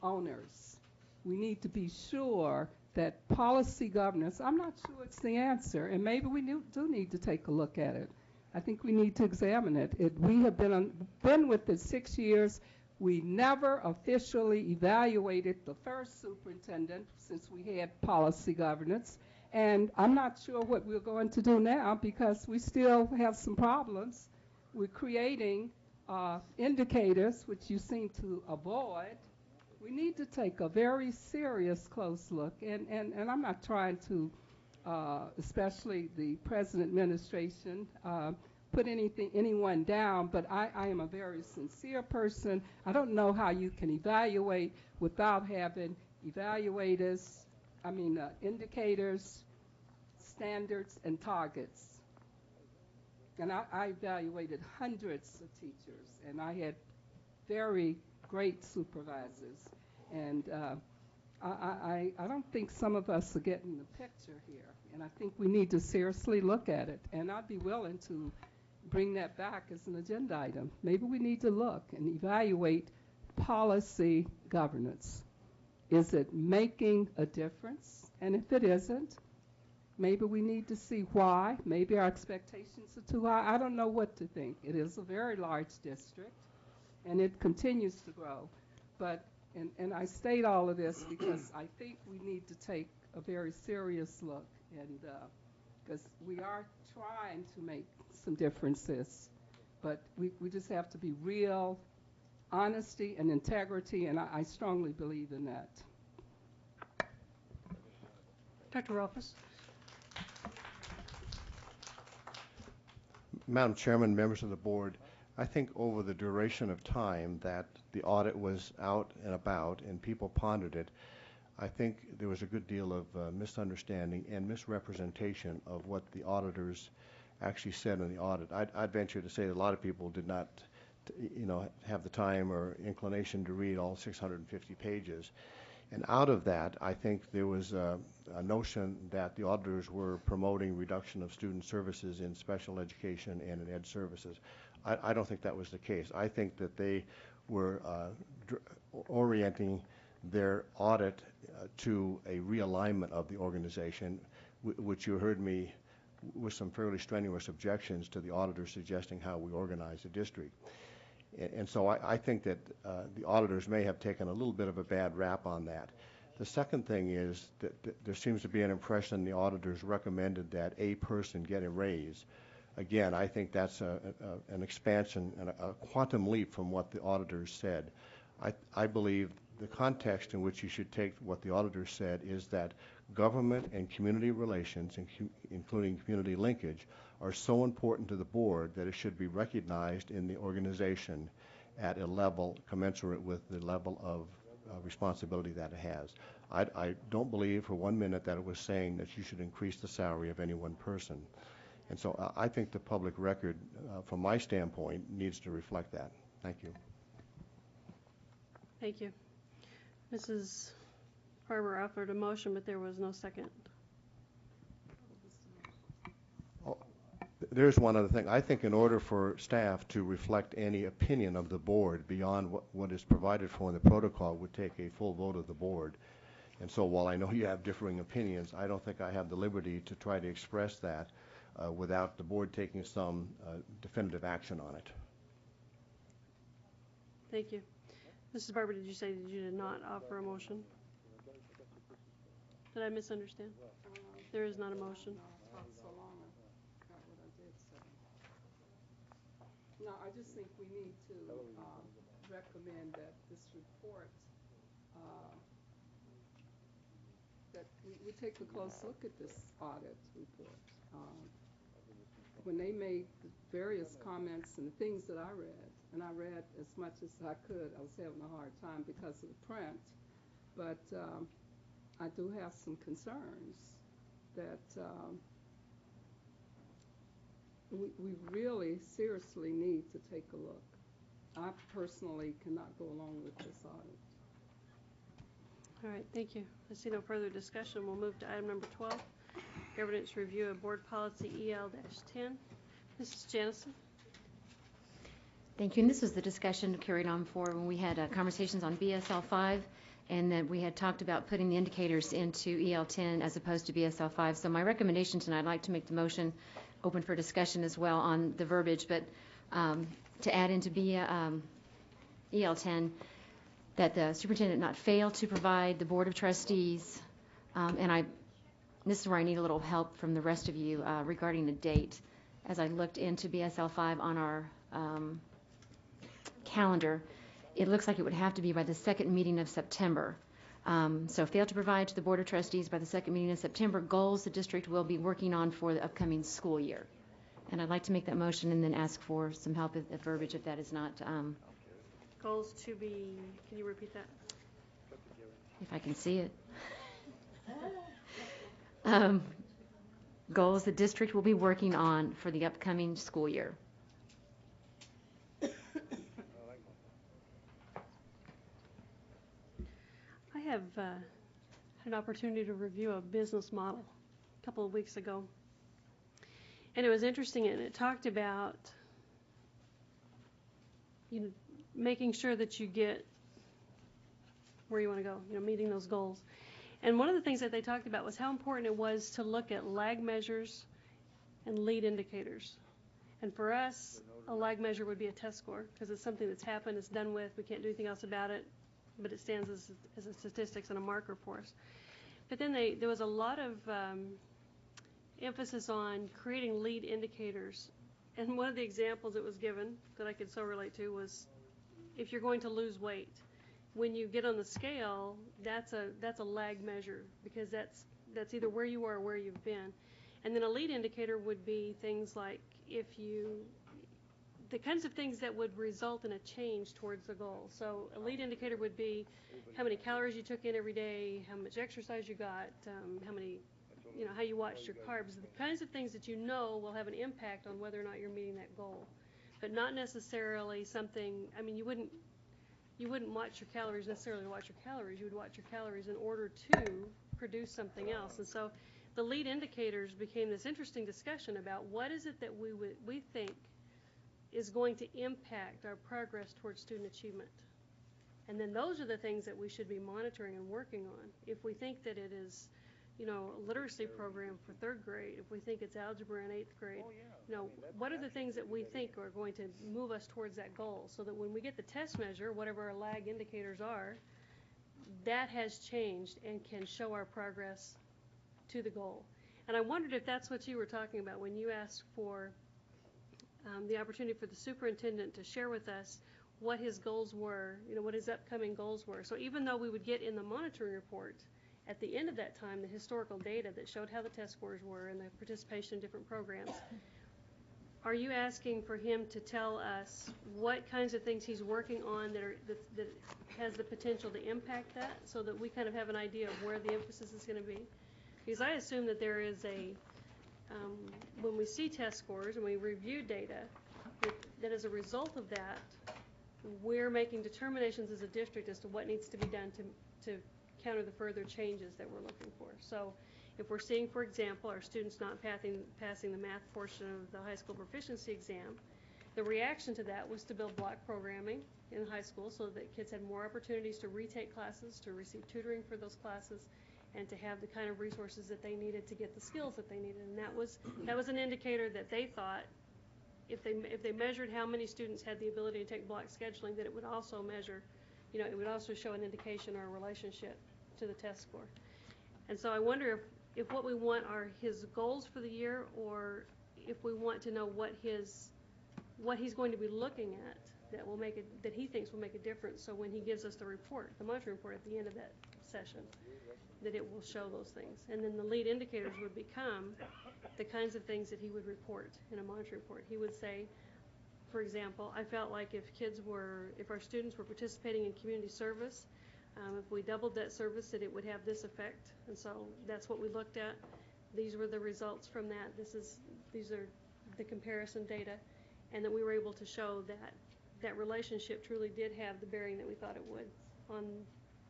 owners. We need to be sure that policy governance, I'm not sure it's the answer, and maybe we do need to take a look at it. I think we need to examine it. We have been with it 6 years. We never officially evaluated the first superintendent since we had policy governance. And I'm not sure what we're going to do now because we still have some problems. We're creating indicators, which you seem to avoid. We need to take a very serious, close look. And I'm not trying to, especially the present administration, put anyone down, but I am a very sincere person. I don't know how you can evaluate without having evaluators, indicators, standards, and targets. And I evaluated hundreds of teachers, and I had very great supervisors. And I don't think some of us are getting the picture here, and I think we need to seriously look at it. And I'd be willing to bring that back as an agenda item. Maybe we need to look and evaluate policy governance. Is it making a difference? And if it isn't, maybe we need to see why. Maybe our expectations are too high. I don't know what to think. It is a very large district, and it continues to grow. But and I state all of this because I think we need to take a very serious look, and because we are trying to make some differences, but we just have to be real, honesty and integrity, and I strongly believe in that. Dr. Rolfes. Madam Chairman, members of the board, I think over the duration of time that the audit was out and about and people pondered it, I think there was a good deal of misunderstanding and misrepresentation of what the auditors actually said in the audit. I'd venture to say that a lot of people did not, have the time or inclination to read all 650 pages. And out of that, I think there was a notion that the auditors were promoting reduction of student services in special education and in ed services. I don't think that was the case. I think that they were orienting their audit to a realignment of the organization, which you heard me with some fairly strenuous objections to the auditors suggesting how we organize the district. And so I think that the auditors may have taken a little bit of a bad rap on that. The second thing is that there seems to be an impression the auditors recommended that a person get a raise. Again, I think that's an expansion and a quantum leap from what the auditors said. I believe the context in which you should take what the auditors said is that government and community relations, including community linkage, are so important to the board that it should be recognized in the organization at a level commensurate with the level of responsibility that it has. I don't believe for 1 minute that it was saying that you should increase the salary of any one person. And so I think the public record, from my standpoint, needs to reflect that. Thank you. Thank you. Mrs. Barber offered a motion, but there was no second. There's one other thing. I think in order for staff to reflect any opinion of the board beyond what is provided for in the protocol would take a full vote of the board. And so while I know you have differing opinions, I don't think I have the liberty to try to express that without the board taking some definitive action on it. Thank you. Mrs. Barber, did you say that you did not offer a motion? Did I misunderstand? There is not a motion. No, I just think we need to recommend that this report, that we take a close look at this audit report. When they made the various comments and the things that I read, and I read as much as I could, I was having a hard time because of the print, but I do have some concerns that we really seriously need to take a look. I personally cannot go along with this audit. All right, thank you. I see no further discussion. We'll move to item number 12, Governance Review of Board Policy EL-10. Mrs. Janison. Thank you. And this was the discussion carried on for when we had conversations on BSL-5, and that we had talked about putting the indicators into EL-10 as opposed to BSL-5. So my recommendation tonight, I'd like to make the motion open for discussion as well on the verbiage, but to add into EL-10 that the superintendent not fail to provide the Board of Trustees, and this is where I need a little help from the rest of you regarding the date. As I looked into BSL-5 on our calendar, it looks like it would have to be by the second meeting of September. So fail to provide to the Board of Trustees by the second meeting of September goals the district will be working on for the upcoming school year. And I'd like to make that motion and then ask for some help with the verbiage if that is not, Goals to be, can you repeat that? if I can see it. Goals the district will be working on for the upcoming school year. I have had an opportunity to review a business model a couple of weeks ago. And it was interesting, and it talked about, you know, making sure that you get where you want to go, you know, meeting those goals. And one of the things that they talked about was how important it was to look at lag measures and lead indicators. And for us, a lag measure would be a test score, because it's something that's happened, it's done with, we can't do anything else about it, but it stands as a statistics and a marker for us. But then there was a lot of emphasis on creating lead indicators. And one of the examples that was given that I could so relate to was if you're going to lose weight, when you get on the scale, that's a lag measure, because that's either where you are or where you've been. And then a lead indicator would be things like the kinds of things that would result in a change towards the goal. So a lead indicator would be how many calories you took in every day, how much exercise you got, how you watched your carbs, the kinds of things that you know will have an impact on whether or not you're meeting that goal. But not necessarily something, I mean, you wouldn't watch your calories necessarily to watch your calories. You would watch your calories in order to produce something else. And so the lead indicators became this interesting discussion about what is it that we think is going to impact our progress towards student achievement. And then those are the things that we should be monitoring and working on. If we think that it is, a literacy program for 3rd grade, if we think it's algebra in 8th grade, what are the things that we think are going to move us towards that goal, so that when we get the test measure, whatever our lag indicators are, that has changed and can show our progress to the goal. And I wondered if that's what you were talking about when you asked for the opportunity for the superintendent to share with us what his goals were, what his upcoming goals were. So even though we would get in the monitoring report at the end of that time the historical data that showed how the test scores were and the participation in different programs, are you asking for him to tell us what kinds of things he's working on that has the potential to impact that, so that we kind of have an idea of where the emphasis is going to be? Because I assume that there is when we see test scores and we review data, that as a result of that, we're making determinations as a district as to what needs to be done to counter the further changes that we're looking for. So if we're seeing, for example, our students not passing the math portion of the high school proficiency exam, the reaction to that was to build block programming in high school so that kids had more opportunities to retake classes, to receive tutoring for those classes, and to have the kind of resources that they needed to get the skills that they needed. And that was an indicator that they thought if they measured how many students had the ability to take block scheduling, that it would also measure, it would also show an indication or a relationship to the test score. And so I wonder if what we want are his goals for the year, or if we want to know what he's going to be looking at that he thinks will make a difference. So when he gives us the monitoring report at the end of that session, that it will show those things. And then the lead indicators would become the kinds of things that he would report in a monitoring report. He would say, for example, I felt like if our students were participating in community service, if we doubled that service, that it would have this effect. And so that's what we looked at. These were the results from that. These are the comparison data, and that we were able to show that relationship truly did have the bearing that we thought it would on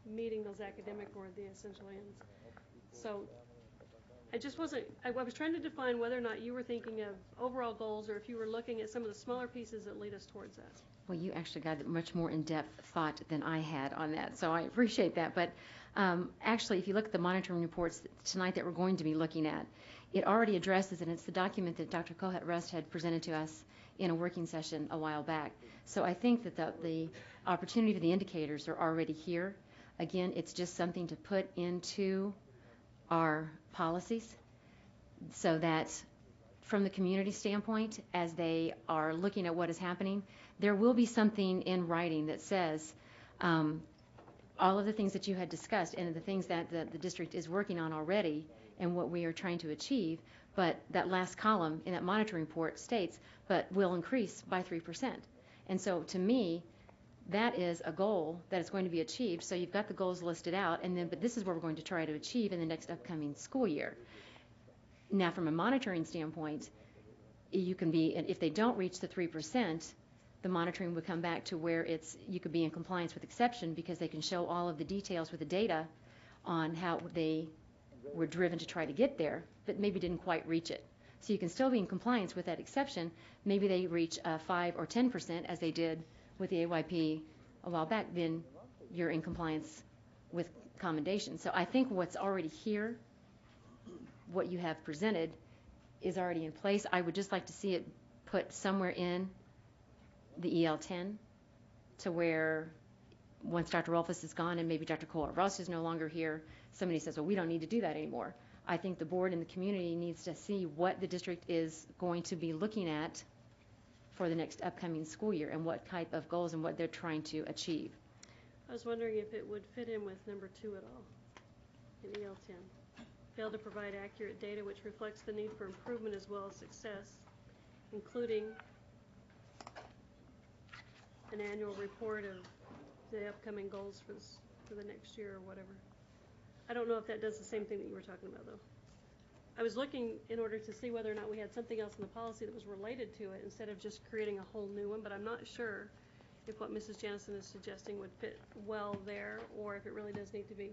meeting those academic or the essential ends. So I was trying to define whether or not you were thinking of overall goals, or if you were looking at some of the smaller pieces that lead us towards that. Well, you actually got much more in-depth thought than I had on that, so I appreciate that. But actually, if you look at the monitoring reports tonight that we're going to be looking at, it already addresses, and it's the document that Dr. Kohat-Rust had presented to us in a working session a while back. So I think that the opportunity for the indicators are already here. Again, it's just something to put into our policies so that from the community standpoint, as they are looking at what is happening, there will be something in writing that says all of the things that you had discussed and the things that the district is working on already and what we are trying to achieve, but that last column in that monitoring report states, but will increase by 3%. And so to me, that is a goal that is going to be achieved. So you've got the goals listed out, and then, but this is what we're going to try to achieve in the next upcoming school year. Now, from a monitoring standpoint, you can be, if they don't reach the 3%, the monitoring would come back to where you could be in compliance with exception, because they can show all of the details with the data on how they were driven to try to get there, but maybe didn't quite reach it. So you can still be in compliance with that exception. Maybe they reach 5 or 10%, as they did with the AYP a while back, then you're in compliance with commendation. So I think what's already here, what you have presented, is already in place. I would just like to see it put somewhere in the EL10 to where once Dr. Rolfus is gone and maybe Dr. Kohler-Ross is no longer here, somebody says, well, we don't need to do that anymore. I think the board and the community needs to see what the district is going to be looking at for the next upcoming school year and what type of goals and what they're trying to achieve. I was wondering if it would fit in with number 2 at all in EL10. Fail to provide accurate data which reflects the need for improvement as well as success, including an annual report of the upcoming goals for the next year or whatever. I don't know if that does the same thing that you were talking about, though. I was looking in order to see whether or not we had something else in the policy that was related to it instead of just creating a whole new one, but I'm not sure if what Mrs. Janison is suggesting would fit well there or if it really does need to be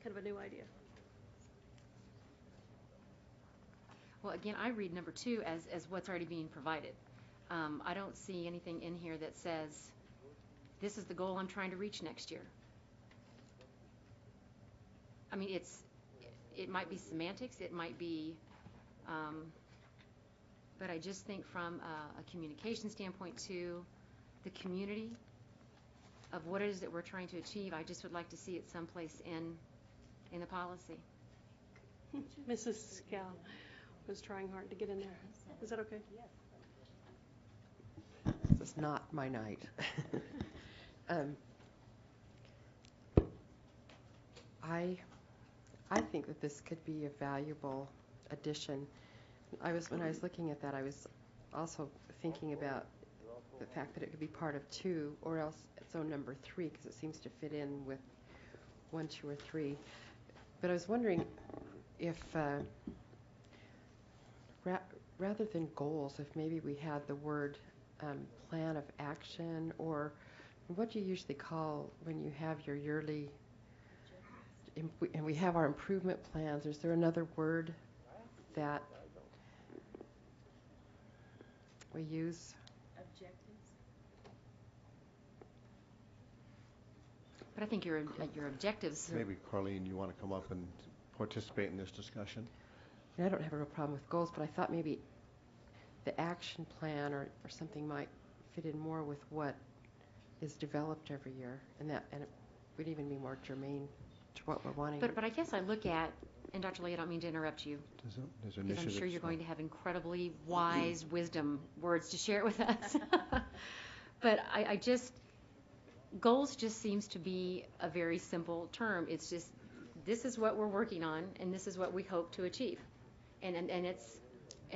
kind of a new idea. Well, again, I read number 2 as what's already being provided. I don't see anything in here that says, this is the goal I'm trying to reach next year. I mean, it might be semantics, it might be, but I just think from a communication standpoint to the community of what it is that we're trying to achieve, I just would like to see it someplace in the policy. Mrs. Scal was trying hard to get in there. Is that okay? This is not my night. I think that this could be a valuable addition. When I was looking at that, I was also thinking about the fact that it could be part of 2 or else its own number 3, because it seems to fit in with 1, 2, or 3. But I was wondering if rather than goals, if maybe we had the word plan of action, or what do you usually call when you have your yearly, and we have our improvement plans, is there another word that we use? Objectives. But I think your objectives. Maybe, Carlene, you want to come up and participate in this discussion? And I don't have a real problem with goals, but I thought maybe the action plan or something might fit in more with what is developed every year, and it would even be more germane to what we're wanting. But I guess I look at, and Dr. Lee, I don't mean to interrupt you, because I'm sure you're going to have incredibly wise wisdom words to share with us. But I just, goals just seems to be a very simple term. It's just, this is what we're working on, and this is what we hope to achieve. And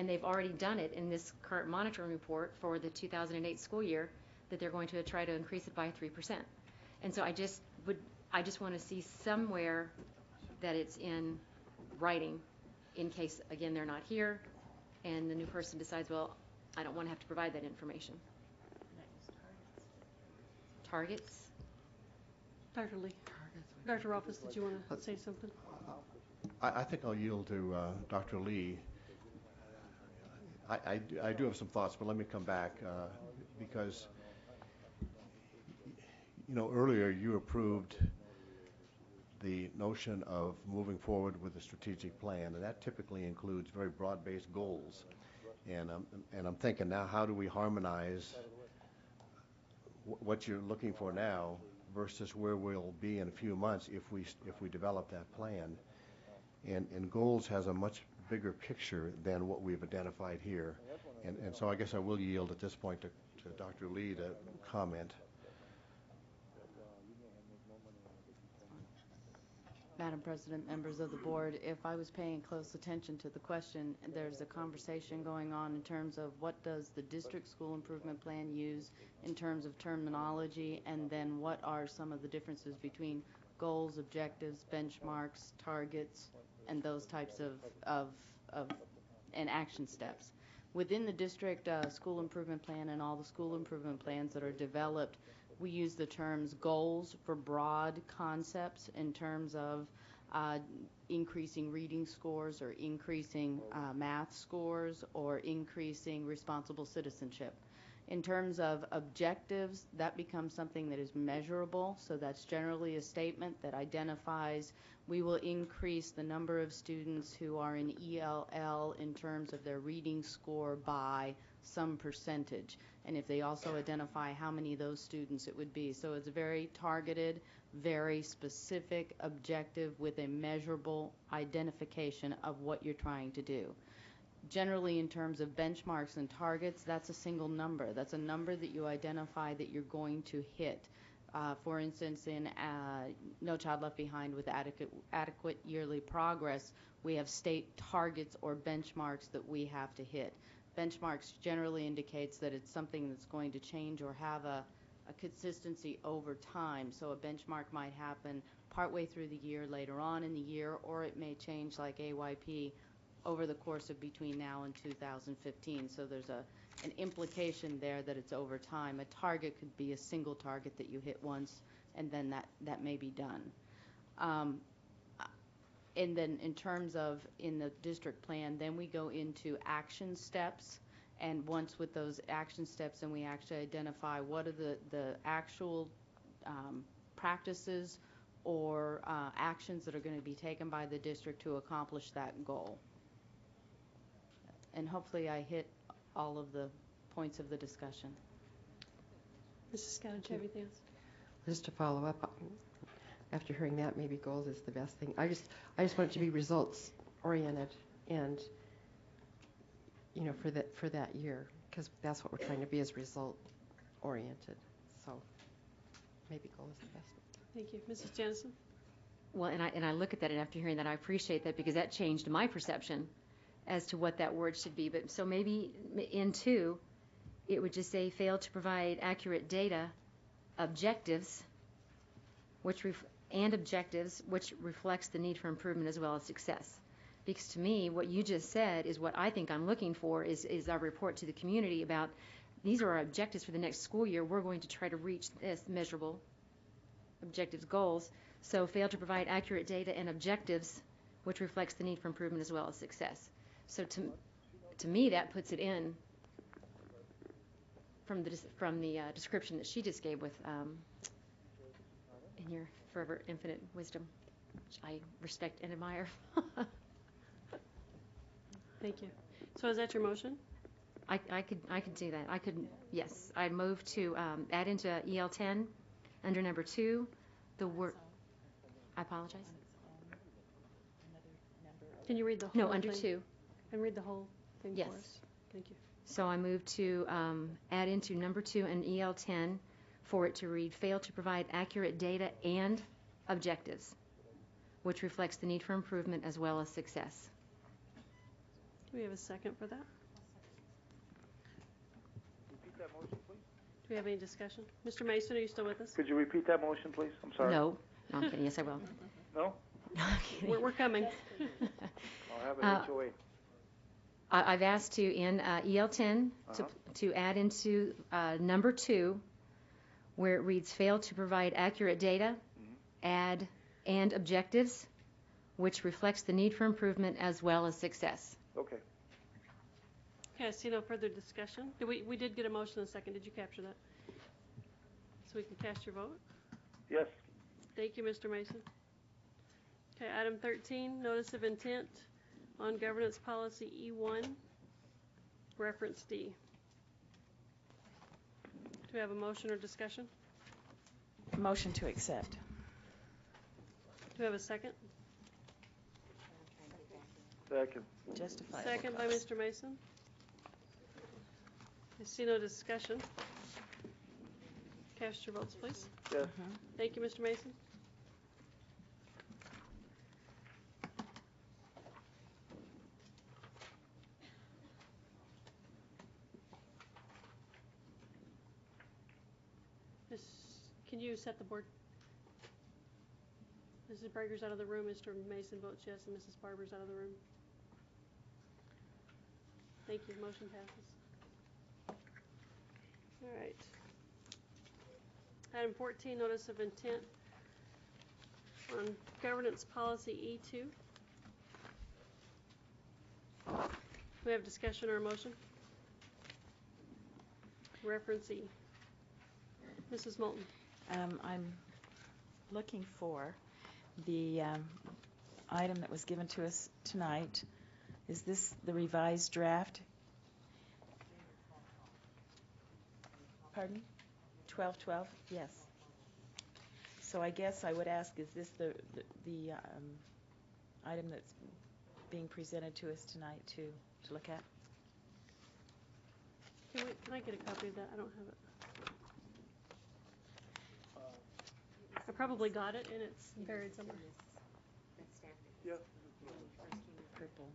they've already done it in this current monitoring report for the 2008 school year, that they're going to try to increase it by 3%. And so I just want to see somewhere that it's in writing, in case, again, they're not here, and the new person decides, well, I don't want to have to provide that information. Targets? Dr. Lee. Dr. Rolfus, did you want to say something? I think I'll yield to Dr. Lee. I do have some thoughts, but let me come back because, earlier you approved the notion of moving forward with a strategic plan, and that typically includes very broad-based goals. And I'm thinking now, how do we harmonize what you're looking for now versus where we'll be in a few months if we develop that plan? And goals has a much bigger picture than what we've identified here. And so I guess I will yield at this point to Dr. Lee to comment. Madam President, members of the board, if I was paying close attention to the question, there's a conversation going on in terms of what does the district school improvement plan use in terms of terminology, and then what are some of the differences between goals, objectives, benchmarks, targets, and those types of and action steps. Within the district school improvement plan and all the school improvement plans that are developed, we use the terms goals for broad concepts in terms of increasing reading scores or increasing math scores or increasing responsible citizenship. In terms of objectives, that becomes something that is measurable, so that's generally a statement that identifies we will increase the number of students who are in ELL in terms of their reading score by some percentage, and if they also identify how many of those students it would be. So it's a very targeted, very specific objective with a measurable identification of what you're trying to do. Generally, in terms of benchmarks and targets, that's a single number. That's a number that you identify that you're going to hit. For instance, in No Child Left Behind with adequate yearly progress, we have state targets or benchmarks that we have to hit. Benchmarks generally indicates that it's something that's going to change or have a consistency over time. So a benchmark might happen partway through the year, later on in the year, or it may change like AYP over the course of between now and 2015. So there's an implication there that it's over time. A target could be a single target that you hit once, and then that may be done. And then in terms of in the district plan, then we go into action steps. And once with those action steps, then we actually identify what are the actual practices or actions that are going to be taken by the district to accomplish that goal. And hopefully I hit all of the points of the discussion. Mrs. Scott, do you have anything else? Just to follow up, after hearing that, maybe goals is the best thing. I just want it to be results oriented, and for that year, because that's what we're trying to be, is result oriented. So maybe goal is the best. Thank you, Mrs. Jennison. Well, and I look at that, and after hearing that, I appreciate that, because that changed my perception as to what that word should be. But so maybe in 2, it would just say fail to provide accurate data, objectives, which reflects the need for improvement as well as success. Because to me, what you just said is what I think I'm looking for is our report to the community about these are our objectives for the next school year. We're going to try to reach this measurable objectives, goals. So fail to provide accurate data and objectives, which reflects the need for improvement as well as success. So to me, that puts it in from the description that she just gave with in your forever infinite wisdom, which I respect and admire. Thank you. So is that your motion? I could do that. Yes. I move to add into EL10 under number 2 the word. I apologize. Can you read the whole No, under thing? 2. And read the whole thing Yes. for us. Thank you. So I move to add into number 2 and EL10 for it to read, fail to provide accurate data and objectives, which reflects the need for improvement as well as success. Do we have a second for that? Repeat that motion, please. Do we have any discussion? Mr. Mason, are you still with us? Could you repeat that motion, please? I'm sorry. No, I'm kidding. Yes, I will. No? No, I'm kidding. We're coming. I'll have an HOA. I've asked to, in EL10, to add into number 2, where it reads, fail to provide accurate data, add and objectives, which reflects the need for improvement as well as success. Okay. Okay, I see no further discussion. We did get a motion and a second. Did you capture that? So we can cast your vote? Yes. Thank you, Mr. Mason. Okay, item 13, notice of intent on governance policy E1, reference D. Do we have a motion or discussion? Motion to accept. Do we have a second? Second. Justifiable. Second by Mr. Mason. I see no discussion. Cast your votes, please. Yes. Thank you, Mr. Mason. Can you set the board? Mrs. Brager's out of the room, Mr. Mason votes yes, and Mrs. Barber's out of the room. Thank you, motion passes. All right. Item 14, notice of intent on governance policy E2. We have discussion or a motion? Reference E. Mrs. Moulton. I'm looking for the item that was given to us tonight. Is this the revised draft? Pardon? 1212? Yes. So I guess I would ask, is this the item that's being presented to us tonight to look at? Can I get a copy of that? I don't have it. I probably got it, and it's buried somewhere. Yeah. Purple.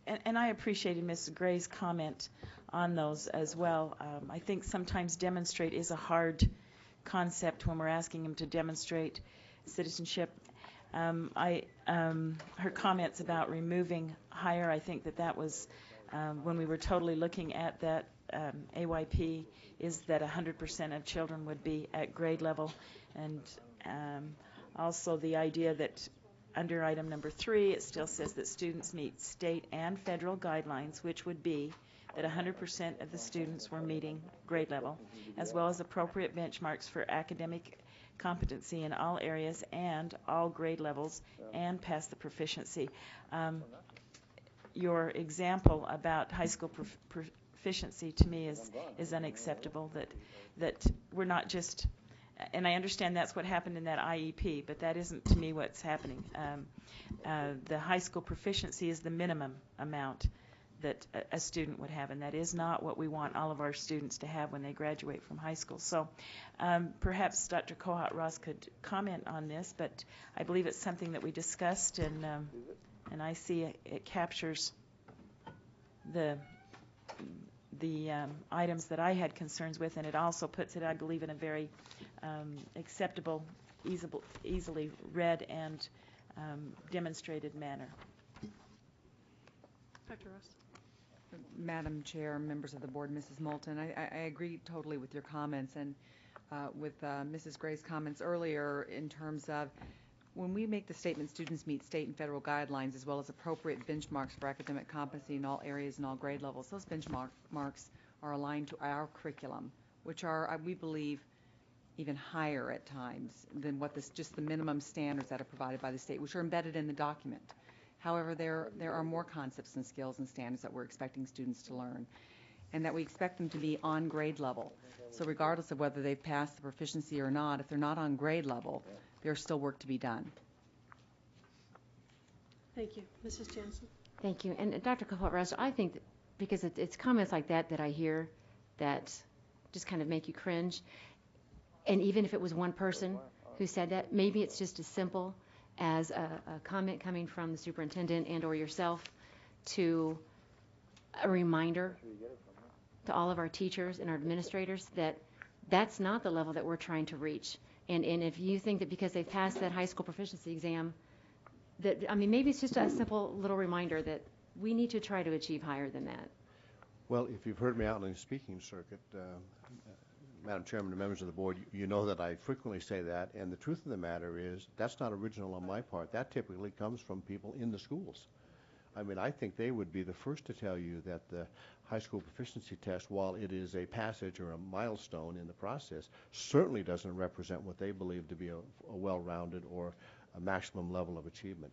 And I appreciated Ms. Gray's comment on those as well. I think sometimes demonstrate is a hard concept when we're asking them to demonstrate citizenship. Her comments about removing higher, I think that was when we were totally looking at that AYP, is that 100% of children would be at grade level, and also the idea that under item number 3 it still says that students meet state and federal guidelines, which would be that 100% of the students were meeting grade level, as well as appropriate benchmarks for academic competency in all areas and all grade levels, and pass the proficiency. Your example about high school proficiency to me is unacceptable, that we're not just, and I understand that's what happened in that IEP, but that isn't to me what's happening. The high school proficiency is the minimum amount that a student would have, and that is not what we want all of our students to have when they graduate from high school. So perhaps Dr. Kohat-Ross could comment on this, but I believe it's something that we discussed, and I see it captures the items that I had concerns with, and it also puts it, I believe, in a very acceptable, easily read and demonstrated manner. Dr. Ross. Madam Chair, members of the board, Mrs. Moulton, I agree totally with your comments, and with Mrs. Gray's comments earlier in terms of when we make the statement students meet state and federal guidelines as well as appropriate benchmarks for academic competency in all areas and all grade levels, those benchmarks are aligned to our curriculum, which are, we believe, even higher at times than what just the minimum standards that are provided by the state, which are embedded in the document. However, there are more concepts and skills and standards that we're expecting students to learn, and that we expect them to be on grade level. So regardless of whether they've passed the proficiency or not, if they're not on grade level, there's still work to be done. Thank you. Mrs. Jansen. Thank you. And Dr. Kohat-Ross, I think that because it's comments like that I hear that just kind of make you cringe. And even if it was one person who said that, maybe it's just as simple as a comment coming from the superintendent and or yourself to a reminder to all of our teachers and our administrators that that's not the level that we're trying to reach. And if you think that because they've passed that high school proficiency exam, that, I mean, maybe it's just a simple little reminder that we need to try to achieve higher than that. Well, if you've heard me out on the speaking circuit, Madam Chairman and members of the board, you know that I frequently say that, and the truth of the matter is that's not original on my part. That typically comes from people in the schools. I mean, I think they would be the first to tell you that the high school proficiency test, while it is a passage or a milestone in the process, certainly doesn't represent what they believe to be a well-rounded or a maximum level of achievement.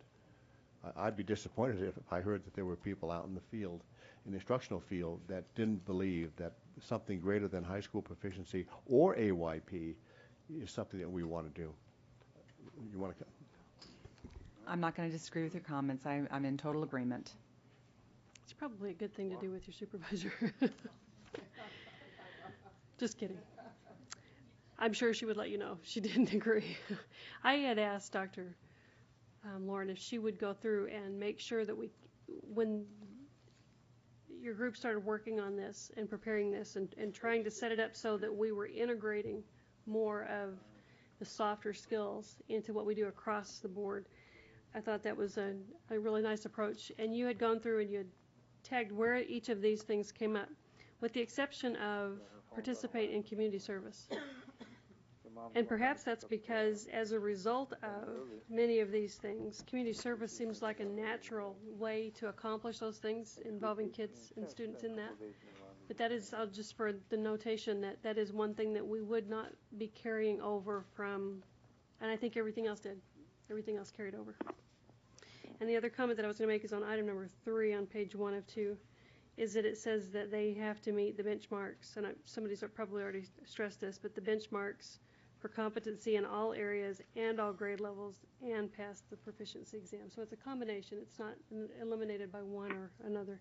I'd be disappointed if I heard that there were people out in the field, in the instructional field, that didn't believe that something greater than high school proficiency or AYP is something that we want to do. You want to? I'm not going to disagree with your comments. I'm in total agreement. It's probably a good thing to do with your supervisor. Just kidding. I'm sure she would let you know if she didn't agree. I had asked Dr. Lauren if she would go through and make sure that when your group started working on this and preparing this and trying to set it up so that we were integrating more of the softer skills into what we do across the board. I thought that was a really nice approach. And you had gone through and you had tagged where each of these things came up, with the exception of participate in community service. And perhaps that's because as a result of many of these things, community service seems like a natural way to accomplish those things, involving kids and students in that. But that is, just for the notation, that is one thing that we would not be carrying over from, and I think everything else did. Everything else carried over. And the other comment that I was going to make is on item number 3 on page 1 of 2, is that it says that they have to meet the benchmarks, and somebody's probably already stressed this, but the benchmarks for competency in all areas and all grade levels and pass the proficiency exam. So it's a combination. It's not eliminated by one or another.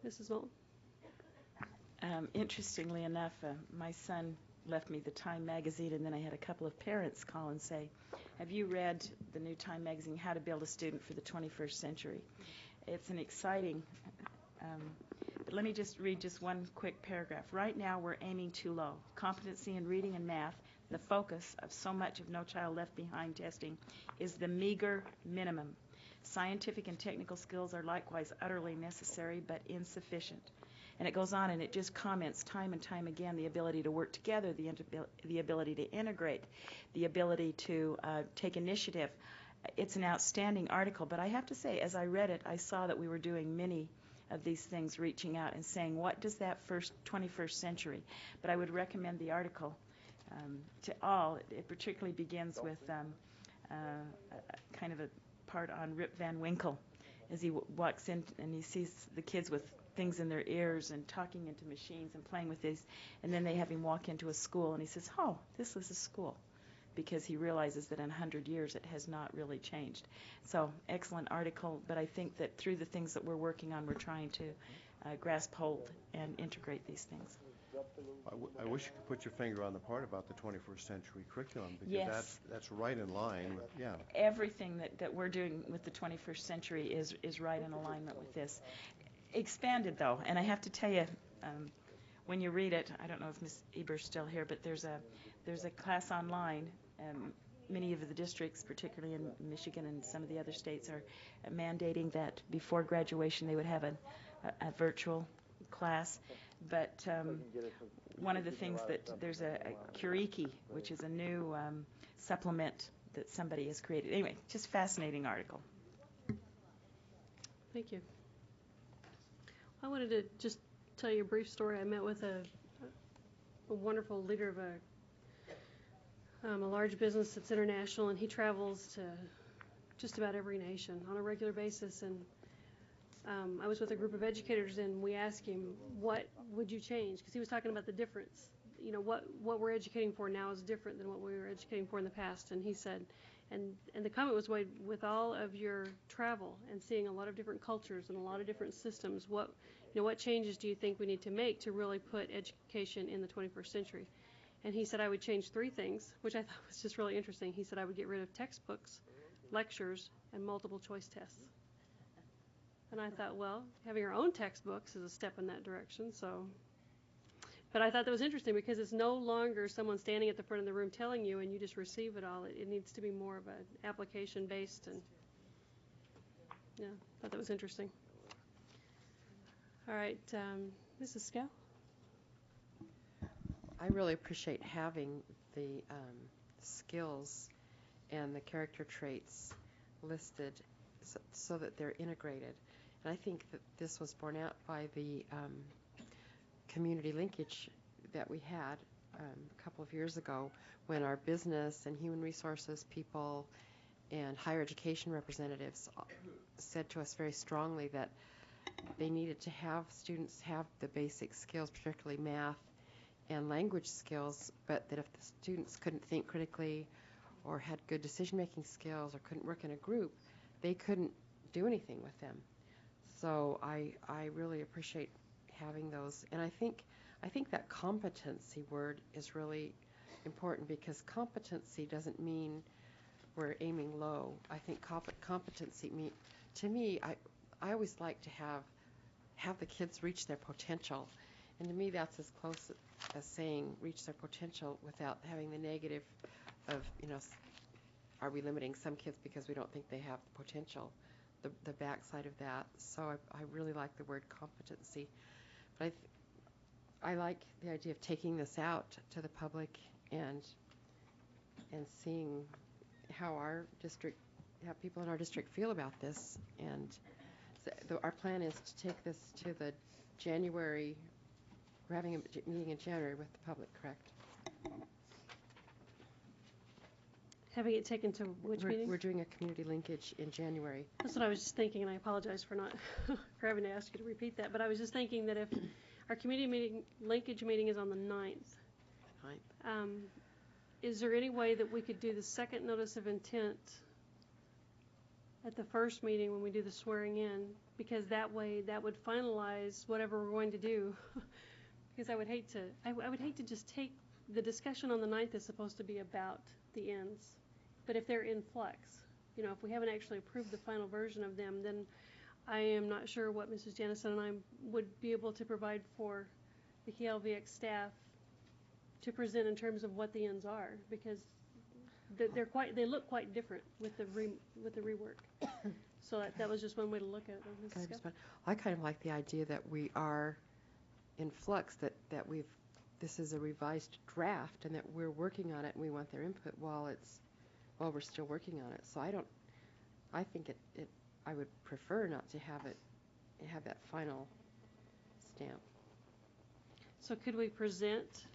Mrs. Moulton? Interestingly enough, my son left me the Time magazine, and then I had a couple of parents call and say, have you read the new Time magazine, How to Build a Student for the 21st Century? It's an exciting, but let me just read just one quick paragraph. Right now we're aiming too low. Competency in reading and math, the focus of so much of No Child Left Behind testing, is the meager minimum. Scientific and technical skills are likewise utterly necessary but insufficient. And it goes on and it just comments time and time again the ability to work together, the ability to integrate, the ability to take initiative. It's an outstanding article, but I have to say, as I read it, I saw that we were doing many of these things, reaching out and saying, what does that first 21st century? But I would recommend the article to all. It particularly begins with kind of a part on Rip Van Winkle, as he walks in and he sees the kids with things in their ears and talking into machines and playing with these, and then they have him walk into a school and he says, oh, this was a school, because he realizes that in 100 years it has not really changed. So excellent article, but I think that through the things that we're working on, we're trying to grasp hold and integrate these things. I wish you could put your finger on the part about the 21st century curriculum, because Yes. that's right in line with, yeah. Everything that we're doing with the 21st century is right in alignment with this. Expanded, though, and I have to tell you, when you read it, I don't know if Ms. Eber's still here, but there's a class online. Many of the districts, particularly in Michigan and some of the other states, are mandating that before graduation they would have a virtual class. But one of the things that there's a Curiki, which is a new supplement that somebody has created. Anyway, just fascinating article. Thank you. I wanted to just tell you a brief story. I met with a wonderful leader of a large business that's international, and he travels to just about every nation on a regular basis. And I was with a group of educators, and we asked him, what would you change? Because he was talking about the difference. You know, what we're educating for now is different than what we were educating for in the past. And he said, and the comment was, Wade, with all of your travel and seeing a lot of different cultures and a lot of different systems, what changes do you think we need to make to really put education in the 21st century? And he said, I would change 3 things, which I thought was just really interesting. He said, I would get rid of textbooks, lectures, and multiple choice tests. And I thought, well, having our own textbooks is a step in that direction. But I thought that was interesting, because it's no longer someone standing at the front of the room telling you and you just receive it all. It needs to be more of an application-based, and yeah, I thought that was interesting. All right, Mrs. Scow? I really appreciate having the skills and the character traits listed so that they're integrated. And I think that this was borne out by the community linkage that we had a couple of years ago, when our business and human resources people and higher education representatives said to us very strongly that they needed to have students have the basic skills, particularly math and language skills, but that if the students couldn't think critically or had good decision-making skills or couldn't work in a group, they couldn't do anything with them. So I really appreciate having those. And I think that competency word is really important, because competency doesn't mean we're aiming low. I think competency to me, I always like to have the kids reach their potential. And to me, that's as close as saying reach their potential without having the negative of, are we limiting some kids because we don't think they have the potential, the backside of that. So I really like the word competency. But I like the idea of taking this out to the public and seeing how how people in our district feel about this. And so our plan is to take this to the January. We're having a meeting in January with the public, correct? Having it taken to which meeting? We're doing a community linkage in January. That's what I was just thinking, and I apologize for not for having to ask you to repeat that. But I was just thinking that if our community linkage meeting is on the 9th, is there any way that we could do the second notice of intent at the first meeting when we do the swearing in? Because that way, that would finalize whatever we're going to do. Because I would hate to just take the discussion on the 9th is supposed to be about the ends. But if they're in flux, if we haven't actually approved the final version of them, then I am not sure what Mrs. Janison and I would be able to provide for the KLVX staff to present in terms of what the ends are, because they look quite different with the rework. So that was just one way to look at it. I kind of like the idea that we are in flux, that this is a revised draft and that we're working on it and we want their input while we're still working on it. So I think I would prefer not to have that final stamp. So could we present,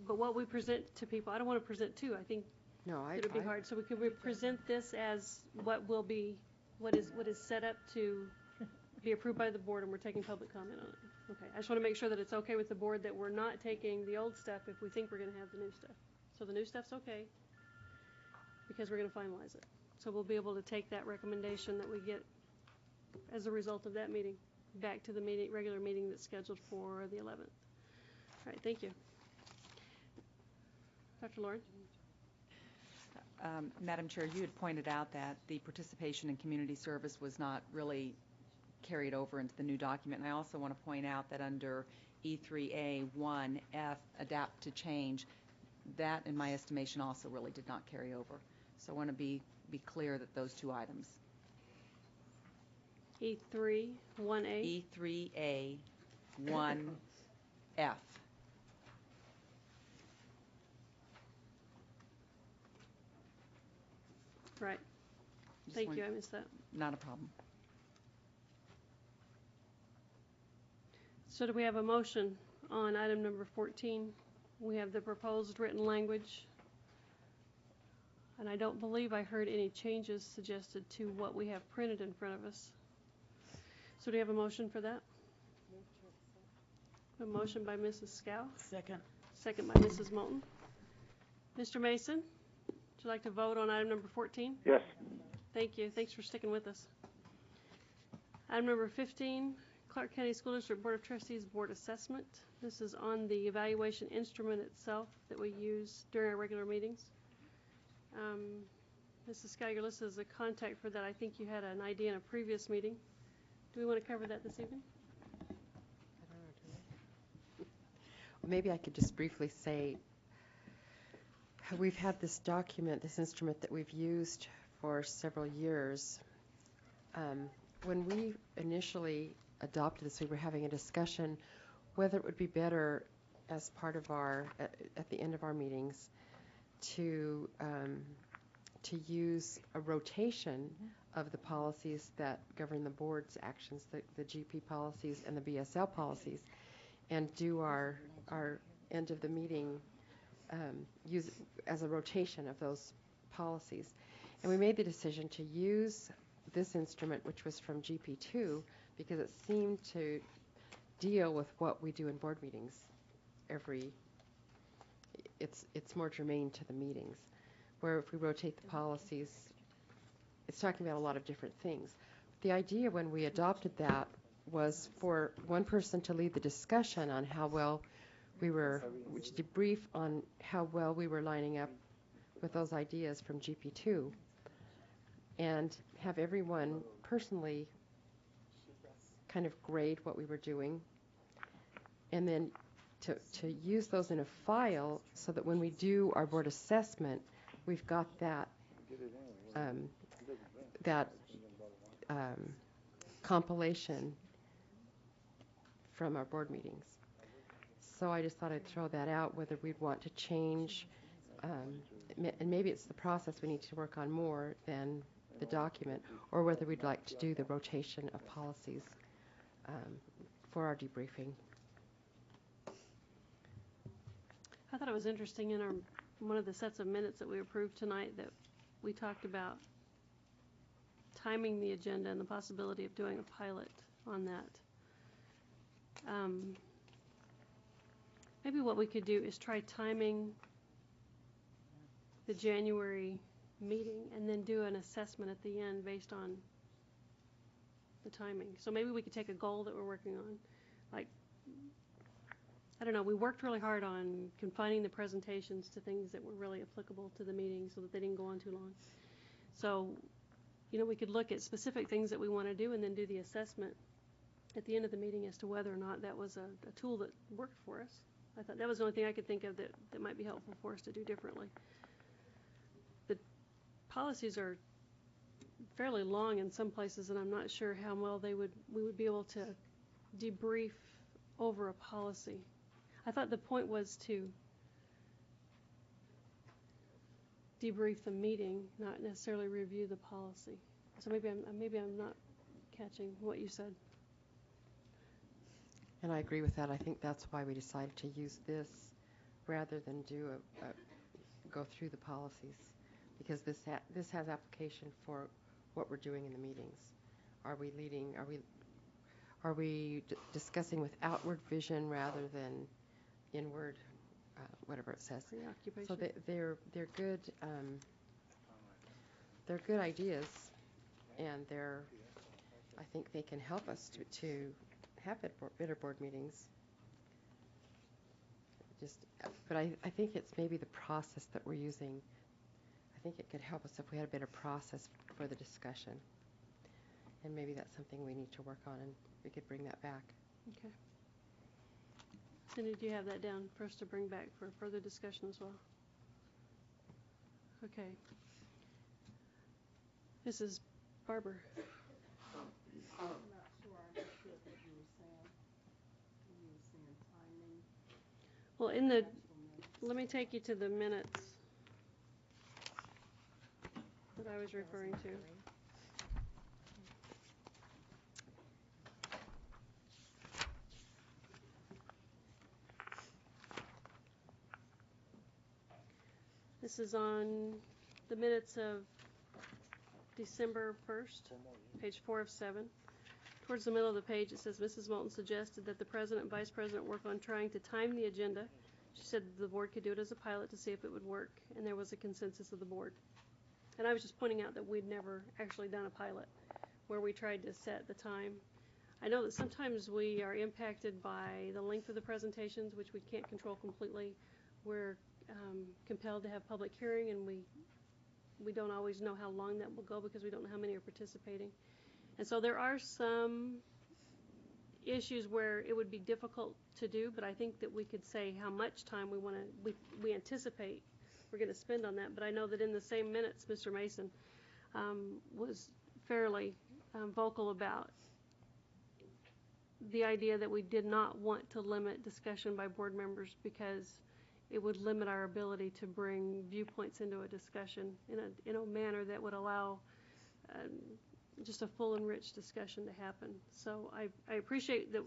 but what we present to people, I don't want to present two. I think it would be hard. So could we present this as what is set up to be approved by the board, and we're taking public comment on it? Okay, I just want to make sure that it's okay with the board that we're not taking the old stuff if we think we're going to have the new stuff. So the new stuff's okay because we're going to finalize it. So we'll be able to take that recommendation that we get as a result of that meeting back to the regular meeting that's scheduled for the 11th. All right, thank you. Dr. Lauren? Madam Chair, you had pointed out that the participation in community service was not really carried over into the new document. And I also want to point out that under E3A1F, adapt to change, that in my estimation also really did not carry over. So I want to be clear that those two items. E3, 1A? E3A, 1F. Right. Thank you, I missed that. Not a problem. So do we have a motion on item number 14? We have the proposed written language. And I don't believe I heard any changes suggested to what we have printed in front of us. So do you have a motion for that? A motion by Mrs. Scow. Second. Second by Mrs. Moulton. Mr. Mason, would you like to vote on item number 14? Yes. Thank you. Thanks for sticking with us. Item number 15, Clark County School District Board of Trustees Board Assessment. This is on the evaluation instrument itself that we use during our regular meetings. Mrs. Scow, you're listed as a contact for that. I think you had an idea in a previous meeting. Do we want to cover that this evening? Maybe I could just briefly say we've had this document, this instrument that we've used for several years. When we initially adopted this, we were having a discussion whether it would be better as part of at the end of our meetings to use a rotation of the policies that govern the board's actions, the GP policies and the BSL policies, and do our end of the meeting use as a rotation of those policies. And we made the decision to use this instrument, which was from GP2, because it seemed to deal with what we do in board meetings it's more germane to the meetings, where if we rotate the policies, it's talking about a lot of different things. The idea when we adopted that was for one person to lead the discussion on how well we were, which debrief on how well we were lining up with those ideas from GP2, and have everyone personally kind of grade what we were doing, and then to use those in a file so that when we do our board assessment, we've got that compilation from our board meetings. So I just thought I'd throw that out, whether we'd want to change, and maybe it's the process we need to work on more than the document, or whether we'd like to do the rotation of policies for our debriefing. I thought it was interesting in one of the sets of minutes that we approved tonight that we talked about timing the agenda and the possibility of doing a pilot on that. Maybe what we could do is try timing the January meeting and then do an assessment at the end based on the timing. So maybe we could take a goal that we're working on. Like, I don't know, we worked really hard on confining the presentations to things that were really applicable to the meeting so that they didn't go on too long. So, you know, we could look at specific things that we want to do and then do the assessment at the end of the meeting as to whether or not that was a tool that worked for us. I thought that was the only thing I could think of that might be helpful for us to do differently. The policies are fairly long in some places, and I'm not sure how well we would be able to debrief over a policy. I thought the point was to debrief the meeting, not necessarily review the policy. So maybe I'm not catching what you said. And I agree with that. I think that's why we decided to use this rather than do go through the policies, because this has application for what we're doing in the meetings. Are we leading? Are we discussing with outward vision rather than inward? Whatever it says. Preoccupation. So they're good. They're good ideas, and I think they can help us to have better board meetings. But I think it's maybe the process that we're using. I think it could help us if we had a better process for the discussion. And maybe that's something we need to work on, and we could bring that back. Okay. Cindy, do you have that down for us to bring back for further discussion as well? Okay. Mrs. Barber. I'm not sure I understood what you were saying. You were saying timing. Well, let me take you to the minutes that I was referring to. This is on the minutes of December 1st, page 4 of 7. Towards the middle of the page, it says, Mrs. Moulton suggested that the president and vice president work on trying to time the agenda. She said the board could do it as a pilot to see if it would work, and there was a consensus of the board. And I was just pointing out that we'd never actually done a pilot where we tried to set the time. I know that sometimes we are impacted by the length of the presentations, which we can't control completely. We're compelled to have public hearing, and we don't always know how long that will go because we don't know how many are participating. And so there are some issues where it would be difficult to do, but I think that we could say how much time we anticipate we're going to spend on that. But I know that in the same minutes, Mr. Mason was fairly vocal about the idea that we did not want to limit discussion by board members because it would limit our ability to bring viewpoints into a discussion in a manner that would allow just a full and rich discussion to happen. So I appreciate that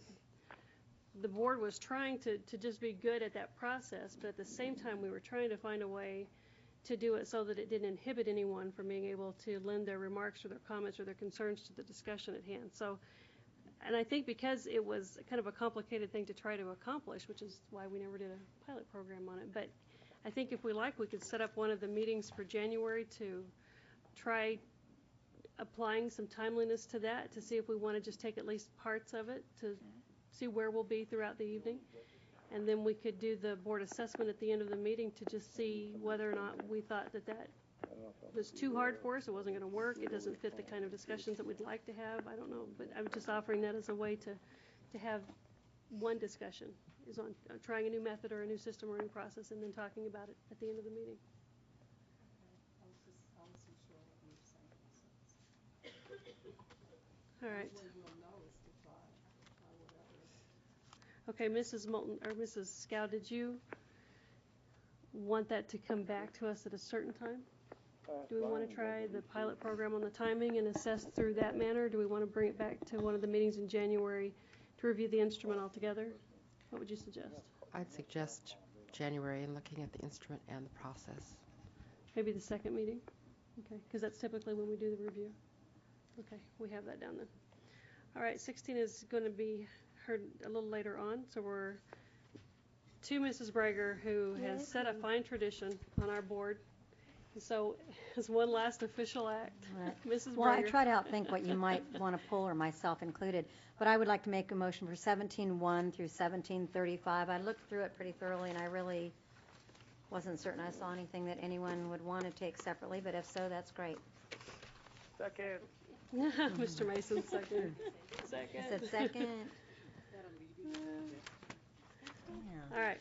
the board was trying to just be good at that process, but at the same time we were trying to find a way to do it so that it didn't inhibit anyone from being able to lend their remarks or their comments or their concerns to the discussion at hand. So, and I think because it was kind of a complicated thing to try to accomplish, which is why we never did a pilot program on it, but I think if we like, we could set up one of the meetings for January to try applying some timeliness to that, to see if we want to just take at least parts of it, to see where we'll be throughout the evening. And then we could do the board assessment at the end of the meeting to just see whether or not we thought that was too hard for us, it wasn't going to work, it doesn't fit the kind of discussions that we'd like to have, I don't know. But I'm just offering that as a way to have one discussion is on trying a new method or a new system or a new process, and then talking about it at the end of the meeting. All right. Okay, Mrs. Moulton, or Mrs. Scow, did you want that to come back to us at a certain time? Do we want to try the pilot program on the timing and assess through that manner? Or do we want to bring it back to one of the meetings in January to review the instrument altogether? What would you suggest? I'd suggest January and looking at the instrument and the process. Maybe the second meeting? Okay, because that's typically when we do the review. Okay, we have that down then. All right, 16 is going to be heard a little later on, so we're to Mrs. Brager, who has set a fine tradition on our board. So, as one last official act, Mrs. Brager. Well, I try to outthink what you might want to pull, or myself included, but I would like to make a motion for 17-1 through 17-35. I looked through it pretty thoroughly, and I really wasn't certain I saw anything that anyone would want to take separately, but if so, that's great. Second. Mr. Mason, second. Second. I said second. All right.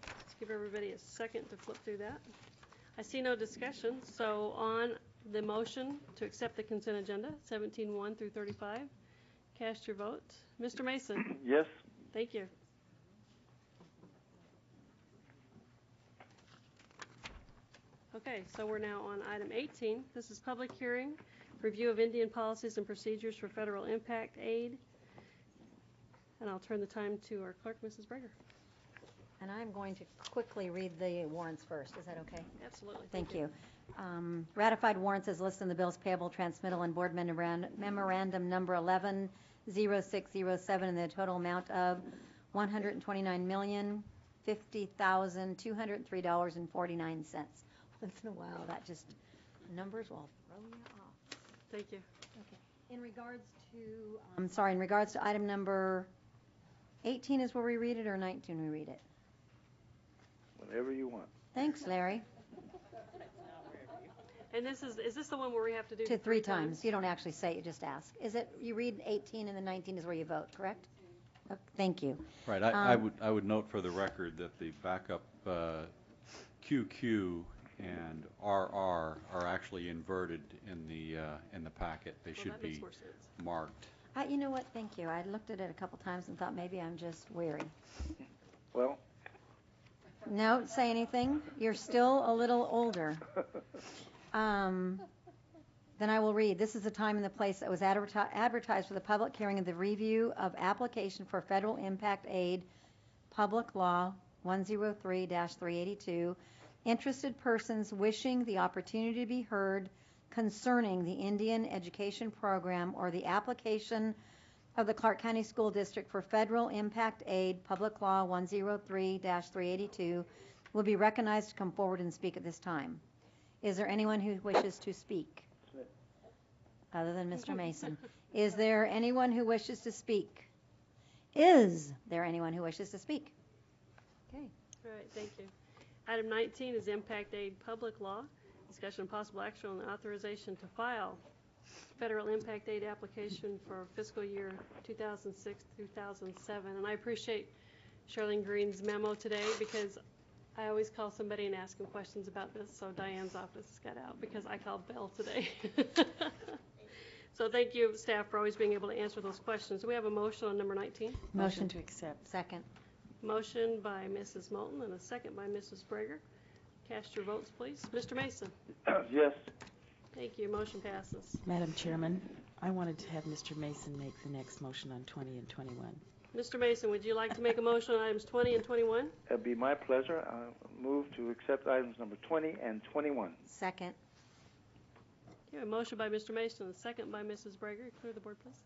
Let's give everybody a second to flip through that. I see no discussion, so on the motion to accept the consent agenda, 17-1 through 35, cast your vote. Mr. Mason? Yes. Thank you. Okay, so we're now on item 18. This is public hearing, review of Indian policies and procedures for federal impact aid. And I'll turn the time to our clerk, Mrs. Brager. And I'm going to quickly read the warrants first. Is that okay? Absolutely. Thank you. Ratified warrants as listed in the bills payable transmittal and board memorandum number 110607 in the total amount of $129,050,203.49. Once in a while, that just numbers will throw you off. Thank you. Okay. In regards to item number 18 is where we read it, or 19 we read it? Whatever you want. Thanks, Larry. And is this the one where we have to do To three times. You don't actually say it, you just ask. Is it, you read 18 and then 19 is where you vote, correct? Okay, thank you. Right. I would note for the record that the backup QQ and RR are actually inverted in the packet. They should be marked. You know what? Thank you. I looked at it a couple times and thought maybe I'm just weary. Well. No, don't say anything. You're still a little older. Then I will read. This is the time and the place that was advertised for the public hearing of the review of application for federal impact aid, Public Law 103-382. Interested persons wishing the opportunity to be heard concerning the Indian Education Program or the application of the Clark County School District for federal impact aid, Public Law 103-382, will be recognized to come forward and speak at this time. Is there anyone who wishes to speak? Other than Mr. Mason. Is there anyone who wishes to speak? Is there anyone who wishes to speak? Okay. All right, thank you. Item 19 is impact aid public law. Discussion and possible action on the authorization to file federal impact aid application for fiscal year 2006-2007. And I appreciate Charlene Green's memo today, because I always call somebody and ask them questions about this, so Diane's office got out because I called Belle today. So thank you, staff, for always being able to answer those questions. Do we have a motion on number 19? Motion to accept. Second. Motion by Mrs. Moulton and a second by Mrs. Brager. Cast your votes, please. Mr. Mason? Yes. Thank you. Motion passes. Madam Chairman, I wanted to have Mr. Mason make the next motion on 20 and 21. Mr. Mason, would you like to make a motion on items 20 and 21? It'd be my pleasure. I'll move to accept items number 20 and 21. Second. Okay, a motion by Mr. Mason and a second by Mrs. Brager. Clear the board, please.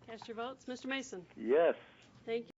Cast your votes. Mr. Mason? Yes. Thank you.